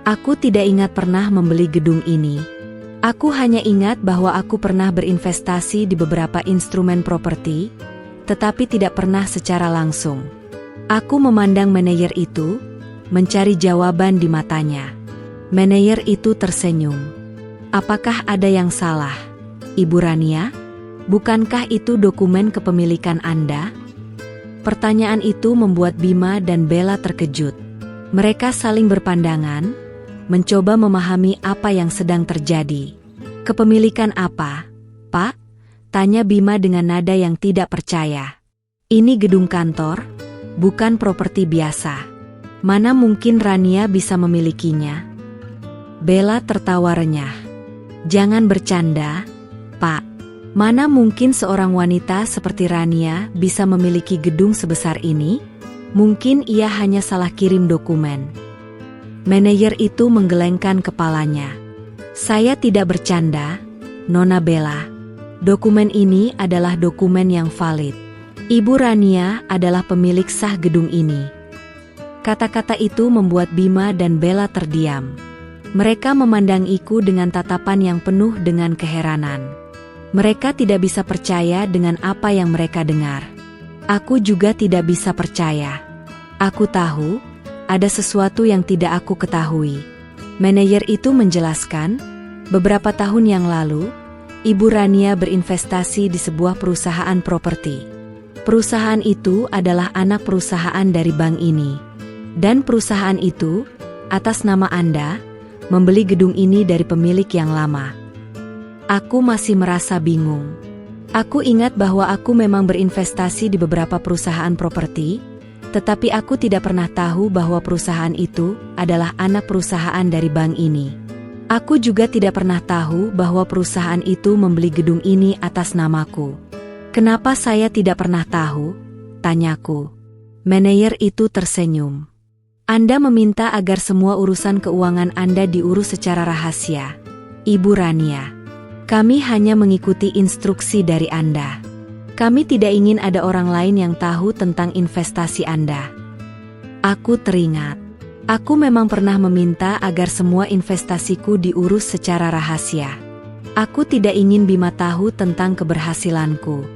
Aku tidak ingat pernah membeli gedung ini. Aku hanya ingat bahwa aku pernah berinvestasi di beberapa instrumen properti, tetapi tidak pernah secara langsung. Aku memandang manajer itu, mencari jawaban di matanya. Manajer itu tersenyum. Apakah ada yang salah, Ibu Rania? Bukankah itu dokumen kepemilikan Anda? Pertanyaan itu membuat Bima dan Bella terkejut. Mereka saling berpandangan, mencoba memahami apa yang sedang terjadi. Kepemilikan apa, Pak? Tanya Bima dengan nada yang tidak percaya. Ini gedung kantor, bukan properti biasa. Mana mungkin Rania bisa memilikinya? Bella tertawa renyah. Jangan bercanda, Pak. Mana mungkin seorang wanita seperti Rania bisa memiliki gedung sebesar ini? Mungkin ia hanya salah kirim dokumen. Manajer itu menggelengkan kepalanya. Saya tidak bercanda, Nona Bella. Dokumen ini adalah dokumen yang valid. Ibu Rania adalah pemilik sah gedung ini. Kata-kata itu membuat Bima dan Bella terdiam. Mereka memandangiku dengan tatapan yang penuh dengan keheranan. Mereka tidak bisa percaya dengan apa yang mereka dengar. Aku juga tidak bisa percaya. Aku tahu, ada sesuatu yang tidak aku ketahui. Manajer itu menjelaskan, beberapa tahun yang lalu, Ibu Rania berinvestasi di sebuah perusahaan properti. Perusahaan itu adalah anak perusahaan dari bank ini. Dan perusahaan itu, atas nama Anda, membeli gedung ini dari pemilik yang lama. Aku masih merasa bingung. Aku ingat bahwa aku memang berinvestasi di beberapa perusahaan properti, tetapi aku tidak pernah tahu bahwa perusahaan itu adalah anak perusahaan dari bank ini. Aku juga tidak pernah tahu bahwa perusahaan itu membeli gedung ini atas namaku. Kenapa saya tidak pernah tahu? Tanyaku. Manajer itu tersenyum. Anda meminta agar semua urusan keuangan Anda diurus secara rahasia, Ibu Rania. Kami hanya mengikuti instruksi dari Anda. Kami tidak ingin ada orang lain yang tahu tentang investasi Anda. Aku teringat. Aku memang pernah meminta agar semua investasiku diurus secara rahasia. Aku tidak ingin Bima tahu tentang keberhasilanku.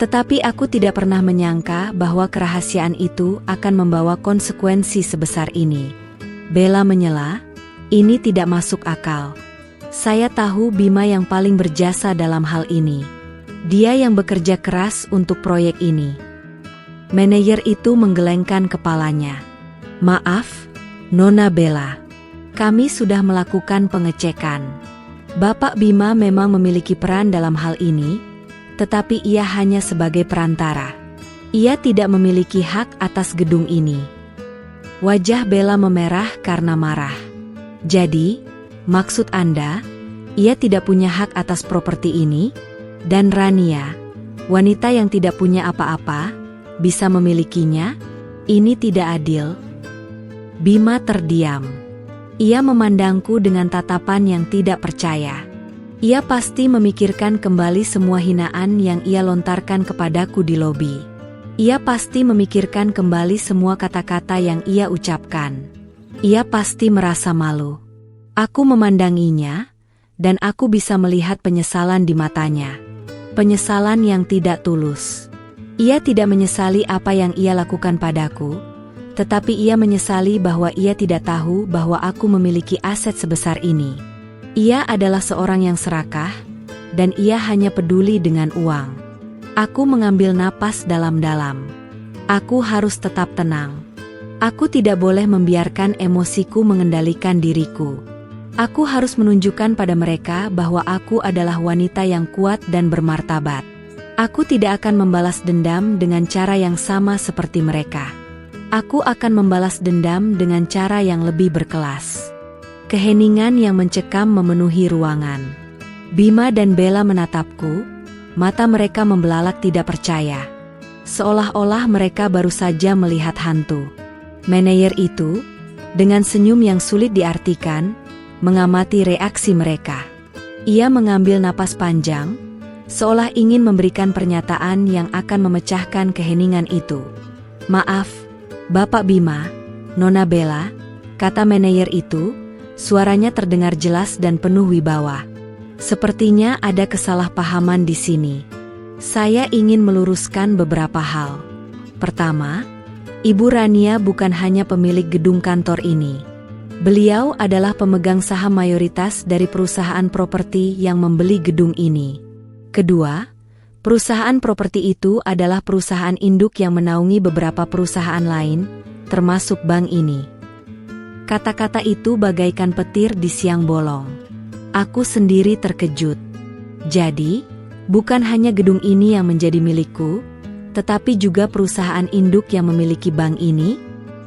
Tetapi aku tidak pernah menyangka bahwa kerahasiaan itu akan membawa konsekuensi sebesar ini. Bella menyela, ini tidak masuk akal. Saya tahu Bima yang paling berjasa dalam hal ini. Dia yang bekerja keras untuk proyek ini. Manajer itu menggelengkan kepalanya. Maaf, Nona Bella. Kami sudah melakukan pengecekan. Bapak Bima memang memiliki peran dalam hal ini, tetapi ia hanya sebagai perantara. Ia tidak memiliki hak atas gedung ini. Wajah Bella memerah karena marah. Jadi, maksud Anda, ia tidak punya hak atas properti ini? Dan Rania, wanita yang tidak punya apa-apa, bisa memilikinya? Ini tidak adil. Bima terdiam. Ia memandangku dengan tatapan yang tidak percaya. Ia pasti memikirkan kembali semua hinaan yang ia lontarkan kepadaku di lobi. Ia pasti memikirkan kembali semua kata-kata yang ia ucapkan. Ia pasti merasa malu. Aku memandanginya, dan aku bisa melihat penyesalan di matanya. Penyesalan yang tidak tulus. Ia tidak menyesali apa yang ia lakukan padaku, tetapi ia menyesali bahwa ia tidak tahu bahwa aku memiliki aset sebesar ini. Ia adalah seorang yang serakah, dan ia hanya peduli dengan uang. Aku mengambil napas dalam-dalam. Aku harus tetap tenang. Aku tidak boleh membiarkan emosiku mengendalikan diriku. Aku harus menunjukkan pada mereka bahwa aku adalah wanita yang kuat dan bermartabat. Aku tidak akan membalas dendam dengan cara yang sama seperti mereka. Aku akan membalas dendam dengan cara yang lebih berkelas. Keheningan yang mencekam memenuhi ruangan. Bima dan Bella menatapku, mata mereka membelalak tidak percaya. Seolah-olah mereka baru saja melihat hantu. Manajer itu, dengan senyum yang sulit diartikan, mengamati reaksi mereka. Ia mengambil napas panjang, seolah ingin memberikan pernyataan yang akan memecahkan keheningan itu. Maaf, Bapak Bima, Nona Bella, kata manajer itu, suaranya terdengar jelas dan penuh wibawa. Sepertinya ada kesalahpahaman di sini. Saya ingin meluruskan beberapa hal. Pertama, Ibu Rania bukan hanya pemilik gedung kantor ini. Beliau adalah pemegang saham mayoritas dari perusahaan properti yang membeli gedung ini. Kedua, perusahaan properti itu adalah perusahaan induk yang menaungi beberapa perusahaan lain, termasuk bank ini. Kata-kata itu bagaikan petir di siang bolong. Aku sendiri terkejut. Jadi, bukan hanya gedung ini yang menjadi milikku, tetapi juga perusahaan induk yang memiliki bank ini?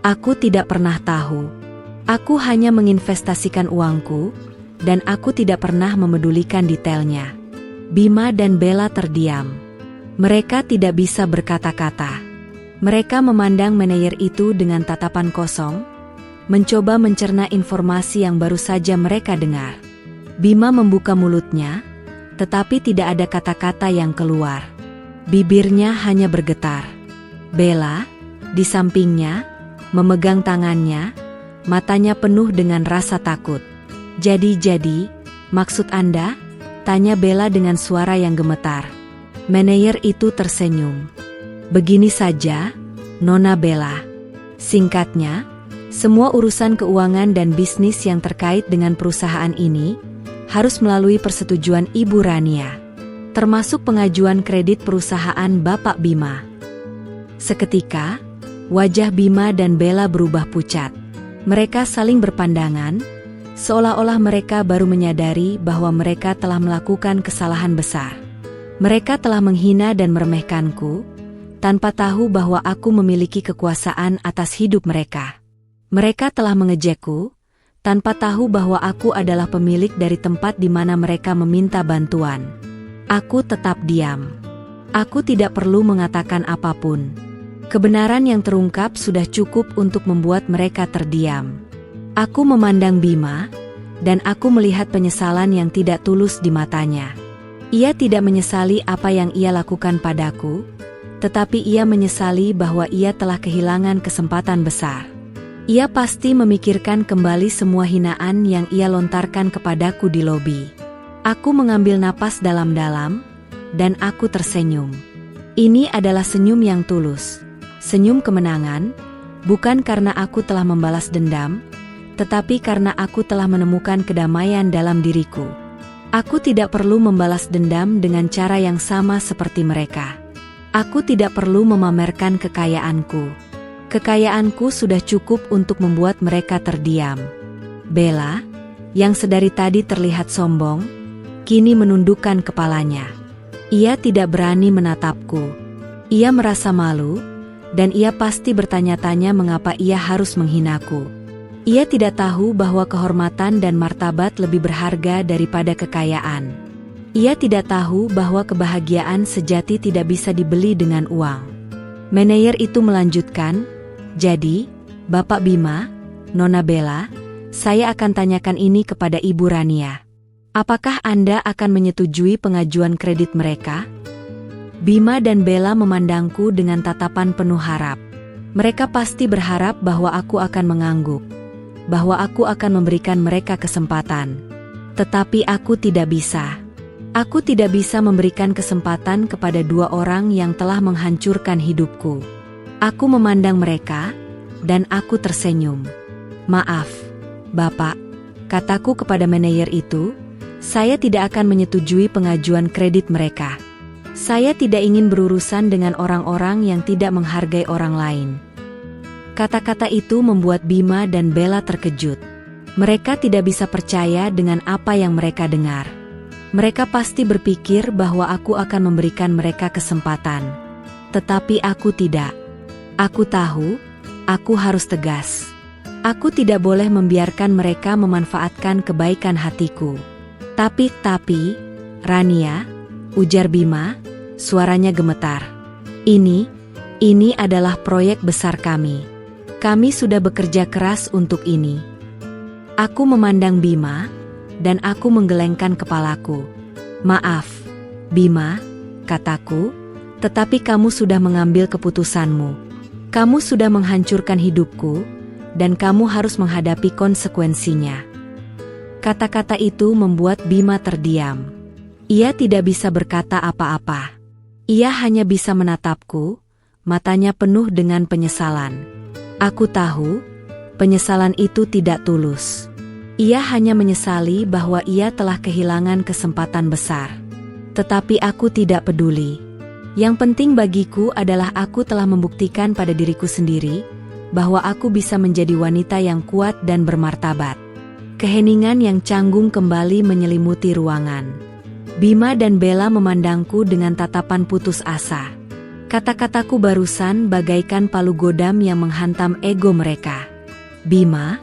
Aku tidak pernah tahu. Aku hanya menginvestasikan uangku, dan aku tidak pernah memedulikan detailnya. Bima dan Bella terdiam. Mereka tidak bisa berkata-kata. Mereka memandang manajer itu dengan tatapan kosong, mencoba mencerna informasi yang baru saja mereka dengar. Bima membuka mulutnya, tetapi tidak ada kata-kata yang keluar. Bibirnya hanya bergetar. Bella, di sampingnya, memegang tangannya, matanya penuh dengan rasa takut. Jadi, maksud Anda? Tanya Bella dengan suara yang gemetar. Manajer itu tersenyum. Begini saja, Nona Bella. Singkatnya, semua urusan keuangan dan bisnis yang terkait dengan perusahaan ini harus melalui persetujuan Ibu Rania, termasuk pengajuan kredit perusahaan Bapak Bima. Seketika, wajah Bima dan Bella berubah pucat. Mereka saling berpandangan, seolah-olah mereka baru menyadari bahwa mereka telah melakukan kesalahan besar. Mereka telah menghina dan meremehkanku, tanpa tahu bahwa aku memiliki kekuasaan atas hidup mereka. Mereka telah mengejekku, tanpa tahu bahwa aku adalah pemilik dari tempat di mana mereka meminta bantuan. Aku tetap diam. Aku tidak perlu mengatakan apapun. Kebenaran yang terungkap sudah cukup untuk membuat mereka terdiam. Aku memandang Bima, dan aku melihat penyesalan yang tidak tulus di matanya. Ia tidak menyesali apa yang ia lakukan padaku, tetapi ia menyesali bahwa ia telah kehilangan kesempatan besar. Ia pasti memikirkan kembali semua hinaan yang ia lontarkan kepadaku di lobi. Aku mengambil napas dalam-dalam, dan aku tersenyum. Ini adalah senyum yang tulus. Senyum kemenangan, bukan karena aku telah membalas dendam, tetapi karena aku telah menemukan kedamaian dalam diriku. Aku tidak perlu membalas dendam dengan cara yang sama seperti mereka. Aku tidak perlu memamerkan kekayaanku. Kekayaanku sudah cukup untuk membuat mereka terdiam. Bella, yang sedari tadi terlihat sombong, kini menundukkan kepalanya. Ia tidak berani menatapku. Ia merasa malu, dan ia pasti bertanya-tanya mengapa ia harus menghinaku. Ia tidak tahu bahwa kehormatan dan martabat lebih berharga daripada kekayaan. Ia tidak tahu bahwa kebahagiaan sejati tidak bisa dibeli dengan uang. Manajer itu melanjutkan, jadi, Bapak Bima, Nona Bella, saya akan tanyakan ini kepada Ibu Rania. Apakah Anda akan menyetujui pengajuan kredit mereka? Bima dan Bella memandangku dengan tatapan penuh harap. Mereka pasti berharap bahwa aku akan mengangguk, bahwa aku akan memberikan mereka kesempatan. Tetapi aku tidak bisa. Aku tidak bisa memberikan kesempatan kepada dua orang yang telah menghancurkan hidupku. Aku memandang mereka, dan aku tersenyum. Maaf, Bapak, kataku kepada manajer itu, saya tidak akan menyetujui pengajuan kredit mereka. Saya tidak ingin berurusan dengan orang-orang yang tidak menghargai orang lain. Kata-kata itu membuat Bima dan Bella terkejut. Mereka tidak bisa percaya dengan apa yang mereka dengar. Mereka pasti berpikir bahwa aku akan memberikan mereka kesempatan. Tetapi aku tidak. Aku tahu, aku harus tegas. Aku tidak boleh membiarkan mereka memanfaatkan kebaikan hatiku. Tapi, Rania, ujar Bima, suaranya gemetar. Ini adalah proyek besar kami. Kami sudah bekerja keras untuk ini. Aku memandang Bima, dan aku menggelengkan kepalaku. Maaf, Bima, kataku, tetapi kamu sudah mengambil keputusanmu. Kamu sudah menghancurkan hidupku, dan kamu harus menghadapi konsekuensinya. Kata-kata itu membuat Bima terdiam. Ia tidak bisa berkata apa-apa. Ia hanya bisa menatapku, matanya penuh dengan penyesalan. Aku tahu, penyesalan itu tidak tulus. Ia hanya menyesali bahwa ia telah kehilangan kesempatan besar. Tetapi aku tidak peduli. Yang penting bagiku adalah aku telah membuktikan pada diriku sendiri bahwa aku bisa menjadi wanita yang kuat dan bermartabat. Keheningan yang canggung kembali menyelimuti ruangan. Bima dan Bella memandangku dengan tatapan putus asa. Kata-kataku barusan bagaikan palu godam yang menghantam ego mereka. Bima,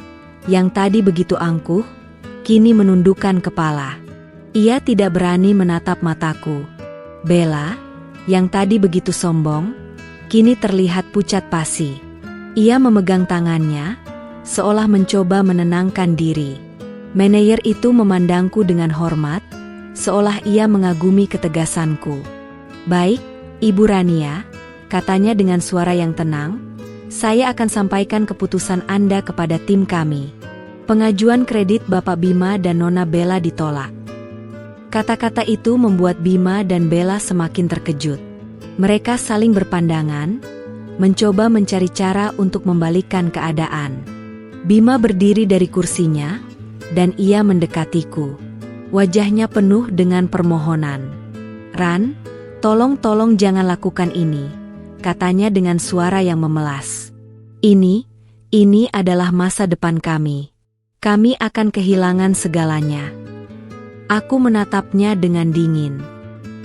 yang tadi begitu angkuh, kini menundukkan kepala. Ia tidak berani menatap mataku. Bella, yang tadi begitu sombong, kini terlihat pucat pasi. Ia memegang tangannya, seolah mencoba menenangkan diri. Manajer itu memandangku dengan hormat, seolah ia mengagumi ketegasanku. "Baik, Ibu Rania," katanya dengan suara yang tenang, "saya akan sampaikan keputusan Anda kepada tim kami. Pengajuan kredit Bapak Bima dan Nona Bella ditolak." Kata-kata itu membuat Bima dan Bella semakin terkejut. Mereka saling berpandangan, mencoba mencari cara untuk membalikkan keadaan. Bima berdiri dari kursinya, dan ia mendekatiku. Wajahnya penuh dengan permohonan. "Ran, tolong jangan lakukan ini," katanya dengan suara yang memelas. Ini adalah masa depan kami. Kami akan kehilangan segalanya." Aku menatapnya dengan dingin.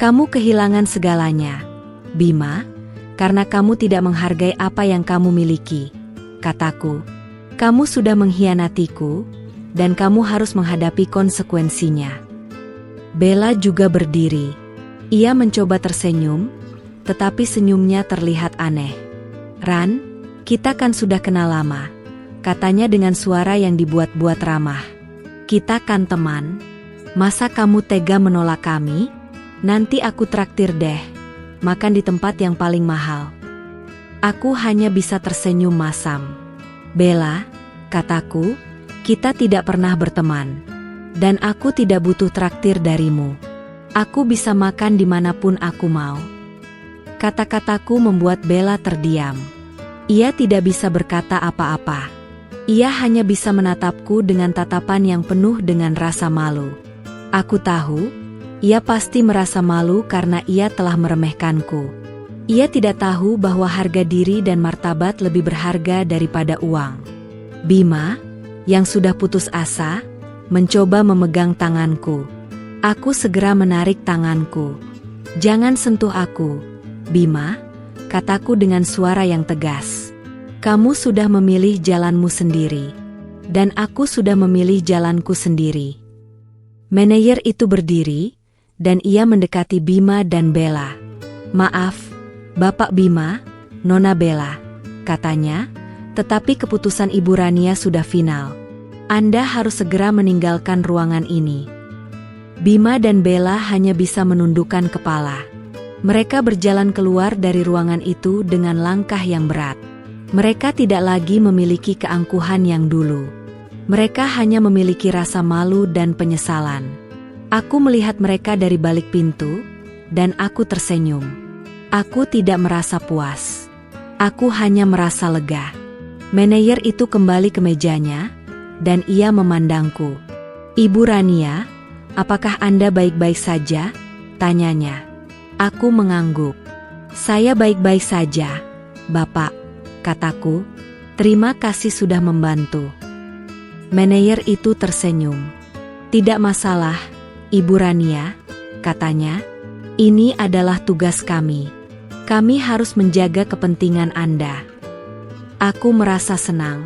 "Kamu kehilangan segalanya, Bima, karena kamu tidak menghargai apa yang kamu miliki," kataku. "Kamu sudah mengkhianatiku, dan kamu harus menghadapi konsekuensinya." Bella juga berdiri. Ia mencoba tersenyum, tetapi senyumnya terlihat aneh. "Ran, kita kan sudah kenal lama," katanya dengan suara yang dibuat-buat ramah. "Kita kan teman. Masa kamu tega menolak kami? Nanti aku traktir deh, makan di tempat yang paling mahal." Aku hanya bisa tersenyum masam. "Bella," kataku, "kita tidak pernah berteman. Dan aku tidak butuh traktir darimu. Aku bisa makan dimanapun aku mau." Kata-kataku membuat Bella terdiam. Ia tidak bisa berkata apa-apa. Ia hanya bisa menatapku dengan tatapan yang penuh dengan rasa malu. Aku tahu, ia pasti merasa malu karena ia telah meremehkanku. Ia tidak tahu bahwa harga diri dan martabat lebih berharga daripada uang. Bima, yang sudah putus asa, mencoba memegang tanganku. Aku segera menarik tanganku. "Jangan sentuh aku, Bima," kataku dengan suara yang tegas. "Kamu sudah memilih jalanmu sendiri. Dan aku sudah memilih jalanku sendiri." Manajer itu berdiri, dan ia mendekati Bima dan Bella. "Maaf, Bapak Bima, Nona Bella," katanya, "tetapi keputusan Ibu Rania sudah final. Anda harus segera meninggalkan ruangan ini." Bima dan Bella hanya bisa menundukkan kepala. Mereka berjalan keluar dari ruangan itu dengan langkah yang berat. Mereka tidak lagi memiliki keangkuhan yang dulu. Mereka hanya memiliki rasa malu dan penyesalan. Aku melihat mereka dari balik pintu, dan aku tersenyum. Aku tidak merasa puas. Aku hanya merasa lega. Manajer itu kembali ke mejanya, dan ia memandangku. "Ibu Rania, apakah Anda baik-baik saja?" tanyanya. Aku mengangguk. "Saya baik-baik saja, Bapak," kataku. "Terima kasih sudah membantu." Manajer itu tersenyum. "Tidak masalah, Ibu Rania," katanya. "Ini adalah tugas kami. Kami harus menjaga kepentingan Anda." Aku merasa senang.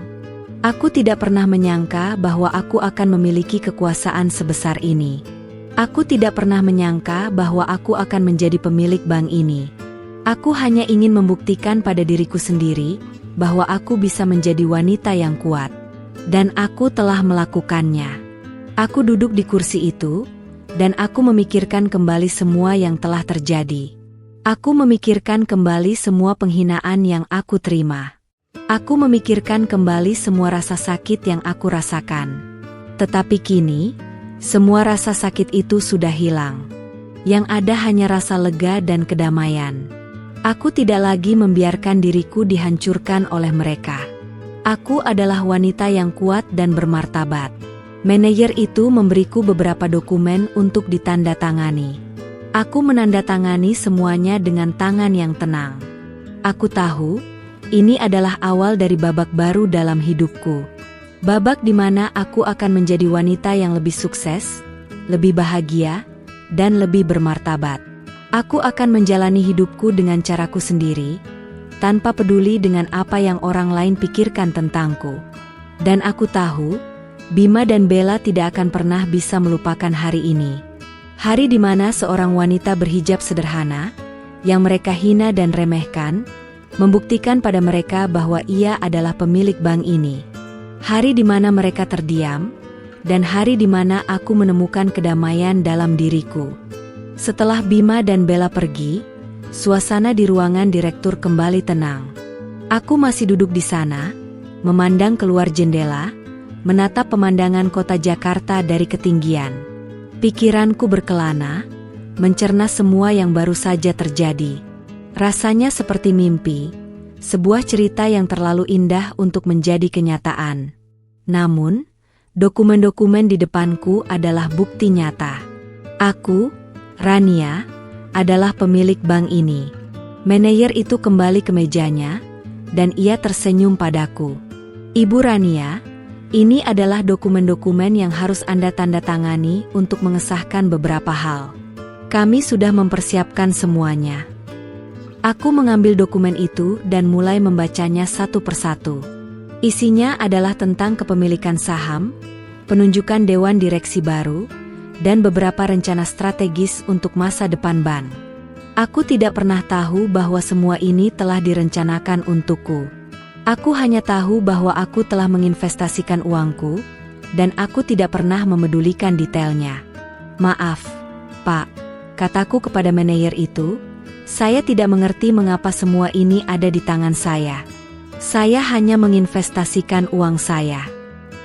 Aku tidak pernah menyangka bahwa aku akan memiliki kekuasaan sebesar ini. Aku tidak pernah menyangka bahwa aku akan menjadi pemilik bank ini. Aku hanya ingin membuktikan pada diriku sendiri bahwa aku bisa menjadi wanita yang kuat. Dan aku telah melakukannya. Aku duduk di kursi itu, dan aku memikirkan kembali semua yang telah terjadi. Aku memikirkan kembali semua penghinaan yang aku terima. Aku memikirkan kembali semua rasa sakit yang aku rasakan. Tetapi kini, semua rasa sakit itu sudah hilang. Yang ada hanya rasa lega dan kedamaian. Aku tidak lagi membiarkan diriku dihancurkan oleh mereka. Aku adalah wanita yang kuat dan bermartabat. Manajer itu memberiku beberapa dokumen untuk ditandatangani. Aku menandatangani semuanya dengan tangan yang tenang. Aku tahu, ini adalah awal dari babak baru dalam hidupku. Babak di mana aku akan menjadi wanita yang lebih sukses, lebih bahagia, dan lebih bermartabat. Aku akan menjalani hidupku dengan caraku sendiri, tanpa peduli dengan apa yang orang lain pikirkan tentangku. Dan aku tahu, Bima dan Bella tidak akan pernah bisa melupakan hari ini. Hari di mana seorang wanita berhijab sederhana, yang mereka hina dan remehkan, membuktikan pada mereka bahwa ia adalah pemilik bank ini. Hari di mana mereka terdiam, dan hari di mana aku menemukan kedamaian dalam diriku. Setelah Bima dan Bella pergi, suasana di ruangan direktur kembali tenang. Aku masih duduk di sana, memandang keluar jendela, menatap pemandangan kota Jakarta dari ketinggian. Pikiranku berkelana, mencerna semua yang baru saja terjadi. Rasanya seperti mimpi, sebuah cerita yang terlalu indah untuk menjadi kenyataan. Namun, dokumen-dokumen di depanku adalah bukti nyata. Aku, Rania, adalah pemilik bank ini. Manajer itu kembali ke mejanya, dan ia tersenyum padaku. Ibu Rania, ini adalah dokumen-dokumen yang harus Anda tanda tangani untuk mengesahkan beberapa hal. Kami sudah mempersiapkan semuanya. Aku mengambil dokumen itu dan mulai membacanya satu persatu. Isinya adalah tentang kepemilikan saham, penunjukan dewan direksi baru, dan beberapa rencana strategis untuk masa depan bank. Aku tidak pernah tahu bahwa semua ini telah direncanakan untukku. Aku hanya tahu bahwa aku telah menginvestasikan uangku, dan aku tidak pernah memedulikan detailnya. Maaf, Pak, kataku kepada manajer itu, saya tidak mengerti mengapa semua ini ada di tangan saya. Saya hanya menginvestasikan uang saya.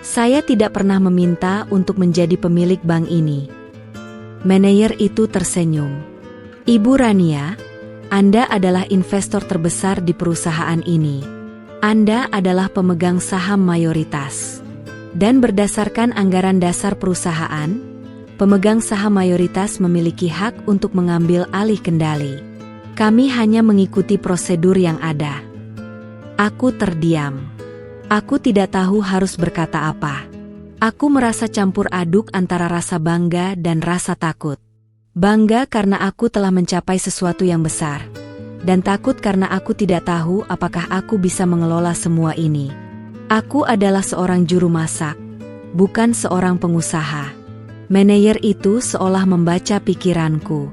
Saya tidak pernah meminta untuk menjadi pemilik bank ini. Manajer itu tersenyum. Ibu Rania, Anda adalah investor terbesar di perusahaan ini. Anda adalah pemegang saham mayoritas. Dan berdasarkan anggaran dasar perusahaan, pemegang saham mayoritas memiliki hak untuk mengambil alih kendali. Kami hanya mengikuti prosedur yang ada. Aku terdiam. Aku tidak tahu harus berkata apa. Aku merasa campur aduk antara rasa bangga dan rasa takut. Bangga karena aku telah mencapai sesuatu yang besar. Dan takut karena aku tidak tahu apakah aku bisa mengelola semua ini. Aku adalah seorang juru masak, bukan seorang pengusaha. Manajer itu seolah membaca pikiranku.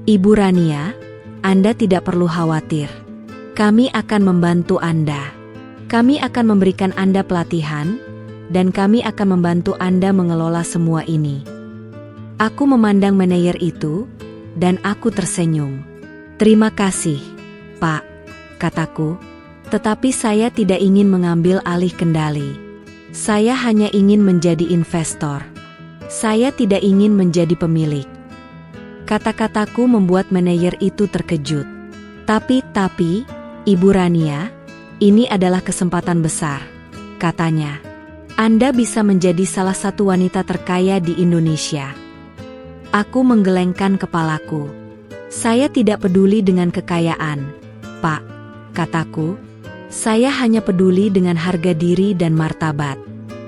Ibu Rania, Anda tidak perlu khawatir. Kami akan membantu Anda. Kami akan memberikan Anda pelatihan, dan kami akan membantu Anda mengelola semua ini. Aku memandang manajer itu, dan aku tersenyum. Terima kasih, Pak, kataku, tetapi saya tidak ingin mengambil alih kendali. Saya hanya ingin menjadi investor. Saya tidak ingin menjadi pemilik. Kata-kataku membuat manajer itu terkejut. Tapi, Ibu Rania, ini adalah kesempatan besar, katanya. Anda bisa menjadi salah satu wanita terkaya di Indonesia. Aku menggelengkan kepalaku. Saya tidak peduli dengan kekayaan, Pak, kataku. Saya hanya peduli dengan harga diri dan martabat.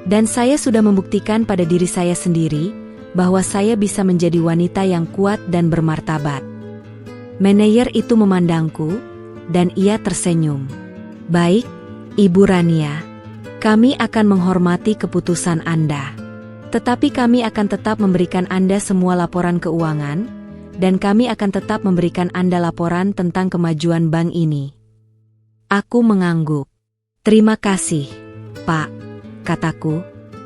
Dan saya sudah membuktikan pada diri saya sendiri bahwa saya bisa menjadi wanita yang kuat dan bermartabat. Manajer itu memandangku, dan ia tersenyum. Baik, Ibu Rania, kami akan menghormati keputusan Anda. Tetapi kami akan tetap memberikan Anda semua laporan keuangan, dan kami akan tetap memberikan Anda laporan tentang kemajuan bank ini. Aku mengangguk. Terima kasih, Pak, kataku.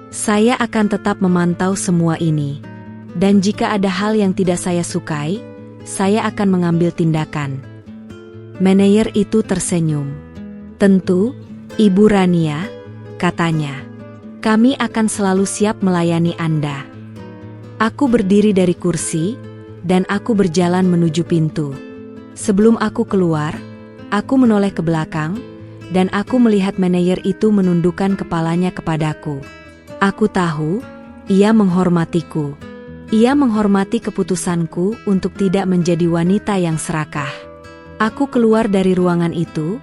Saya akan tetap memantau semua ini. Dan jika ada hal yang tidak saya sukai, saya akan mengambil tindakan. Manajer itu tersenyum. Tentu, Ibu Rania, katanya. Kami akan selalu siap melayani Anda. Aku berdiri dari kursi, dan aku berjalan menuju pintu. Sebelum aku keluar, Aku menoleh ke belakang, dan aku melihat manajer itu menundukkan kepalanya kepadaku. Aku tahu, ia menghormatiku. Ia menghormati keputusanku untuk tidak menjadi wanita yang serakah. Aku keluar dari ruangan itu,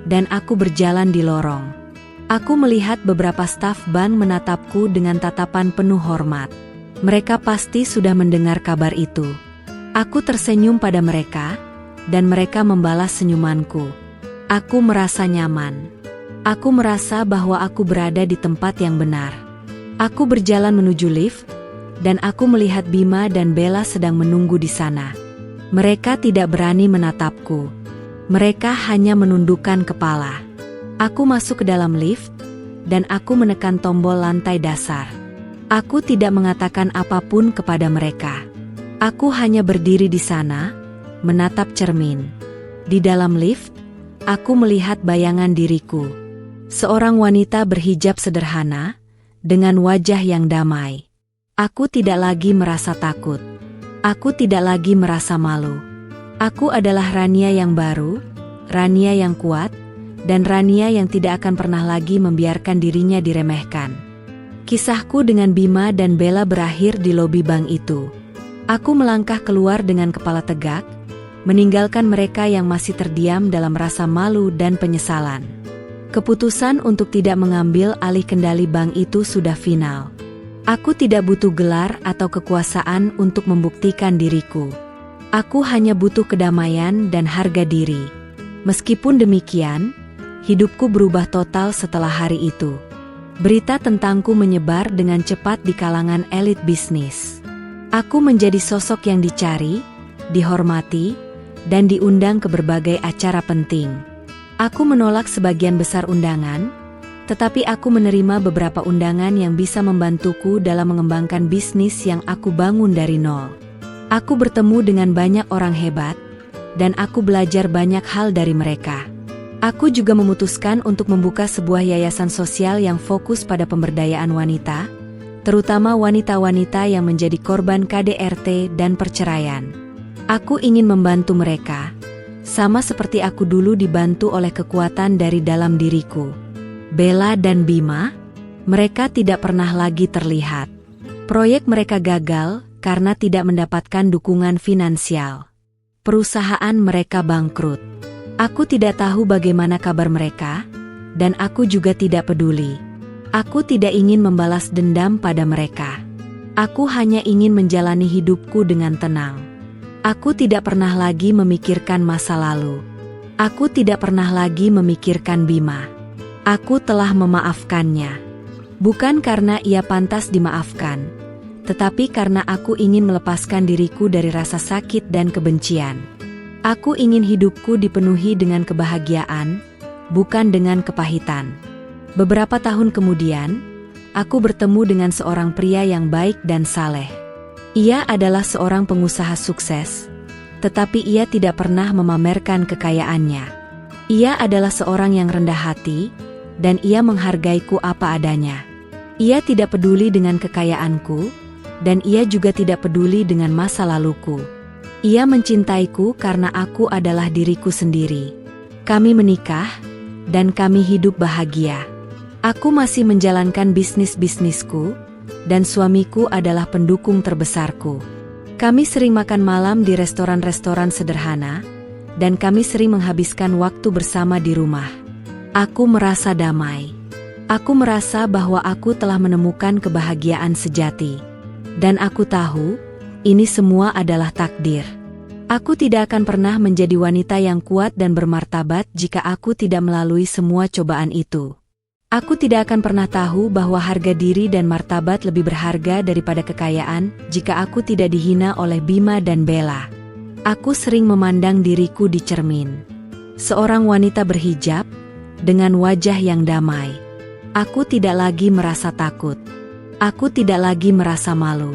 dan aku berjalan di lorong. Aku melihat beberapa staf bank menatapku dengan tatapan penuh hormat. Mereka pasti sudah mendengar kabar itu. Aku tersenyum pada mereka, dan mereka membalas senyumanku. Aku merasa nyaman. Aku merasa bahwa aku berada di tempat yang benar. Aku berjalan menuju lift, dan aku melihat Bima dan Bella sedang menunggu di sana. Mereka tidak berani menatapku. Mereka hanya menundukkan kepala. Aku masuk ke dalam lift, dan aku menekan tombol lantai dasar. Aku tidak mengatakan apapun kepada mereka. Aku hanya berdiri di sana, menatap cermin. Di dalam lift, aku melihat bayangan diriku. Seorang wanita berhijab sederhana, dengan wajah yang damai. Aku tidak lagi merasa takut. Aku tidak lagi merasa malu. Aku adalah Rania yang baru, Rania yang kuat, dan Rania yang tidak akan pernah lagi membiarkan dirinya diremehkan. Kisahku dengan Bima dan Bella berakhir di lobi bank itu. Aku melangkah keluar dengan kepala tegak, meninggalkan mereka yang masih terdiam dalam rasa malu dan penyesalan. Keputusan untuk tidak mengambil alih kendali bank itu sudah final. Aku tidak butuh gelar atau kekuasaan untuk membuktikan diriku. Aku hanya butuh kedamaian dan harga diri. Meskipun demikian, hidupku berubah total setelah hari itu. Berita tentangku menyebar dengan cepat di kalangan elit bisnis. Aku menjadi sosok yang dicari, dihormati, dan diundang ke berbagai acara penting. Aku menolak sebagian besar undangan, tetapi aku menerima beberapa undangan yang bisa membantuku dalam mengembangkan bisnis yang aku bangun dari nol. Aku bertemu dengan banyak orang hebat, dan aku belajar banyak hal dari mereka. Aku juga memutuskan untuk membuka sebuah yayasan sosial yang fokus pada pemberdayaan wanita, terutama wanita-wanita yang menjadi korban KDRT dan perceraian. Aku ingin membantu mereka, sama seperti aku dulu dibantu oleh kekuatan dari dalam diriku. Bella dan Bima, mereka tidak pernah lagi terlihat. Proyek mereka gagal karena tidak mendapatkan dukungan finansial. Perusahaan mereka bangkrut. Aku tidak tahu bagaimana kabar mereka, dan aku juga tidak peduli. Aku tidak ingin membalas dendam pada mereka. Aku hanya ingin menjalani hidupku dengan tenang. Aku tidak pernah lagi memikirkan masa lalu. Aku tidak pernah lagi memikirkan Bima. Aku telah memaafkannya. Bukan karena ia pantas dimaafkan, tetapi karena aku ingin melepaskan diriku dari rasa sakit dan kebencian. Aku ingin hidupku dipenuhi dengan kebahagiaan, bukan dengan kepahitan. Beberapa tahun kemudian, aku bertemu dengan seorang pria yang baik dan saleh. Ia adalah seorang pengusaha sukses, tetapi ia tidak pernah memamerkan kekayaannya. Ia adalah seorang yang rendah hati, dan ia menghargaiku apa adanya. Ia tidak peduli dengan kekayaanku, dan ia juga tidak peduli dengan masa laluku. Ia mencintaiku karena aku adalah diriku sendiri. Kami menikah, dan kami hidup bahagia. Aku masih menjalankan bisnisku, dan suamiku adalah pendukung terbesarku. Kami sering makan malam di restoran-restoran sederhana, dan kami sering menghabiskan waktu bersama di rumah. Aku merasa damai. Aku merasa bahwa aku telah menemukan kebahagiaan sejati. Dan aku tahu, ini semua adalah takdir. Aku tidak akan pernah menjadi wanita yang kuat dan bermartabat jika aku tidak melalui semua cobaan itu. Aku tidak akan pernah tahu bahwa harga diri dan martabat lebih berharga daripada kekayaan jika aku tidak dihina oleh Bima dan Bella. Aku sering memandang diriku di cermin. Seorang wanita berhijab, dengan wajah yang damai. Aku tidak lagi merasa takut. Aku tidak lagi merasa malu.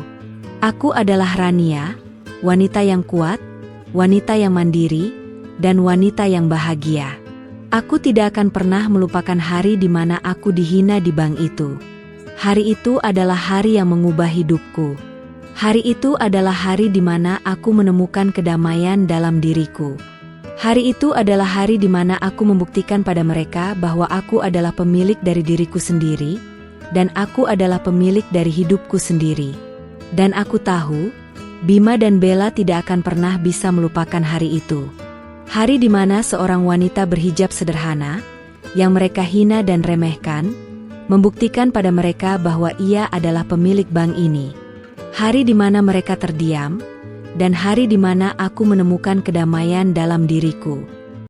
Aku adalah Rania, wanita yang kuat, wanita yang mandiri, dan wanita yang bahagia. Aku tidak akan pernah melupakan hari di mana aku dihina di bank itu. Hari itu adalah hari yang mengubah hidupku. Hari itu adalah hari di mana aku menemukan kedamaian dalam diriku. Hari itu adalah hari di mana aku membuktikan pada mereka bahwa aku adalah pemilik dari diriku sendiri, dan aku adalah pemilik dari hidupku sendiri. Dan aku tahu, Bima dan Bella tidak akan pernah bisa melupakan hari itu. Hari di mana seorang wanita berhijab sederhana, yang mereka hina dan remehkan, membuktikan pada mereka bahwa ia adalah pemilik bank ini. Hari di mana mereka terdiam, dan hari di mana aku menemukan kedamaian dalam diriku.